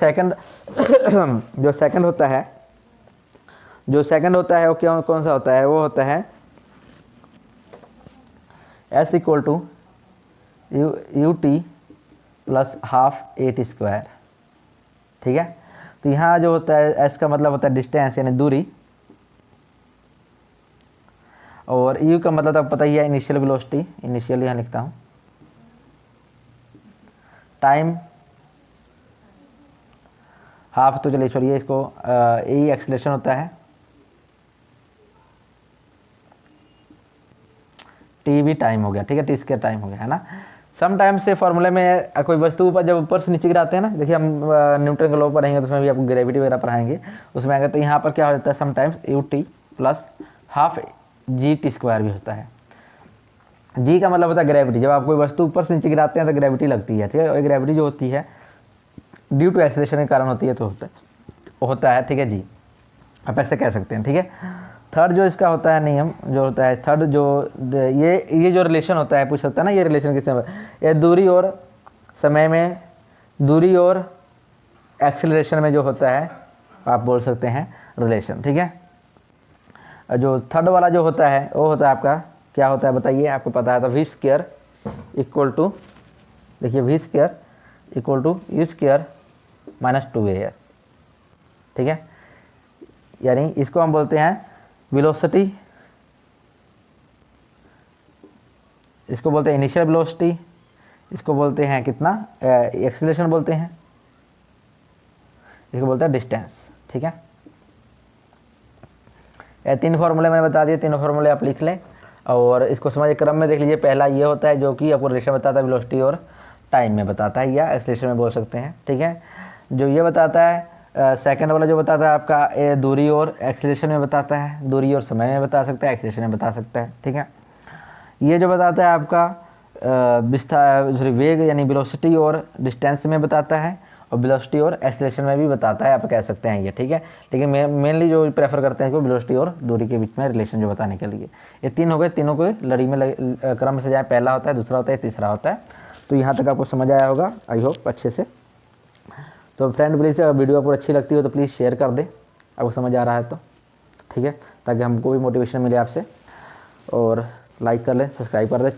S1: सेकंड होता है वो कौन सा होता है, वो होता है S equal to ut plus half at square, ठीक है। तो यहाँ जो होता है S का मतलब होता है डिस्टेंस यानी दूरी, और u का मतलब तो पता ही है इनिशियल वेलोसिटी, इनिशियल यहाँ लिखता हूँ, टाइम हाफ, तो चलिए छोड़िए इसको, ए एक्सीलरेशन होता है, टी भी टाइम हो गया, ठीक है, टी स्क्वायर टाइम हो गया, है ना। सम टाइम से फॉर्मूले में कोई वस्तु पर जब ऊपर से नीचे गिराते हैं ना, देखिए हम न्यूटन का लॉ पढ़ेंगे तो उसमें भी आपको ग्रेविटी वगैरह पढ़ाएंगे, उसमें आएगा। तो यहाँ पर क्या हो जाता है, sometimes u t plus half g t square भी होता है। जी का मतलब होता है ग्रेविटी, जब आप कोई वस्तु ऊपर से नीचे गिराते हैं तो ग्रेविटी लगती है, ठीक है। और ग्रेविटी जो होती है ड्यू टू एक्सेलरेशन के कारण होती है, तो होता है, ठीक है जी, आप ऐसे कह सकते हैं, ठीक है। थर्ड जो इसका होता है नियम जो होता है, थर्ड जो ये जो रिलेशन होता है, पूछ सकता है ना ये रिलेशन किससे, ये दूरी और समय में, दूरी और एक्सेलरेशन में जो होता है आप बोल सकते हैं रिलेशन, ठीक है। जो थर्ड वाला जो होता है वो होता है आपका क्या होता है बताइए, आपको पता है। तो वी स्क्वायर इक्वल टू, देखिए v square equal to u square minus 2as, ठीक है। यानी इसको हम बोलते हैं वेलोसिटी, इसको बोलते हैं इनिशियल वेलोसिटी, इसको बोलते हैं कितना एक्सीलरेशन बोलते हैं, इसको बोलते हैं डिस्टेंस, ठीक है। ये तीन फार्मूले मैंने बता दिए, तीनों फार्मूले आप लिख लें और इसको समझ क्रम में देख लीजिए। पहला ये होता है जो कि आपको रिलेशन बताता है वेलोसिटी और टाइम में बताता है, या एक्सीलरेशन में बोल सकते हैं, ठीक है। जो ये बताता है सेकंड वाला जो बताता है आपका दूरी और एक्सीलरेशन में बताता है, दूरी और समय में बता सकता है, एक्सीलरेशन में बता सकता है, ठीक है। ये जो बताता है आपका वेग यानी वेलोसिटी और डिस्टेंस में बताता है, और वेलोसिटी और एक्सीलरेशन में भी बताता है, आप कह सकते हैं ये, ठीक है। लेकिन मेनली जो प्रेफर करते हैं कि वेलोसिटी और दूरी के बीच में रिलेशन जो बताने के लिए। ये तीन हो गए, तीनों को लड़ी में क्रम से जाए, पहला होता है, दूसरा होता है, तीसरा होता है। तो यहाँ तक आपको समझ आया होगा, आई होप अच्छे से। तो फ्रेंड प्लीज़ वीडियो आपको अच्छी लगती हो तो प्लीज़ शेयर कर दें, आपको समझ आ रहा है तो, ठीक है, ताकि हमको भी मोटिवेशन मिले आपसे। और लाइक कर लें, सब्सक्राइब कर दें,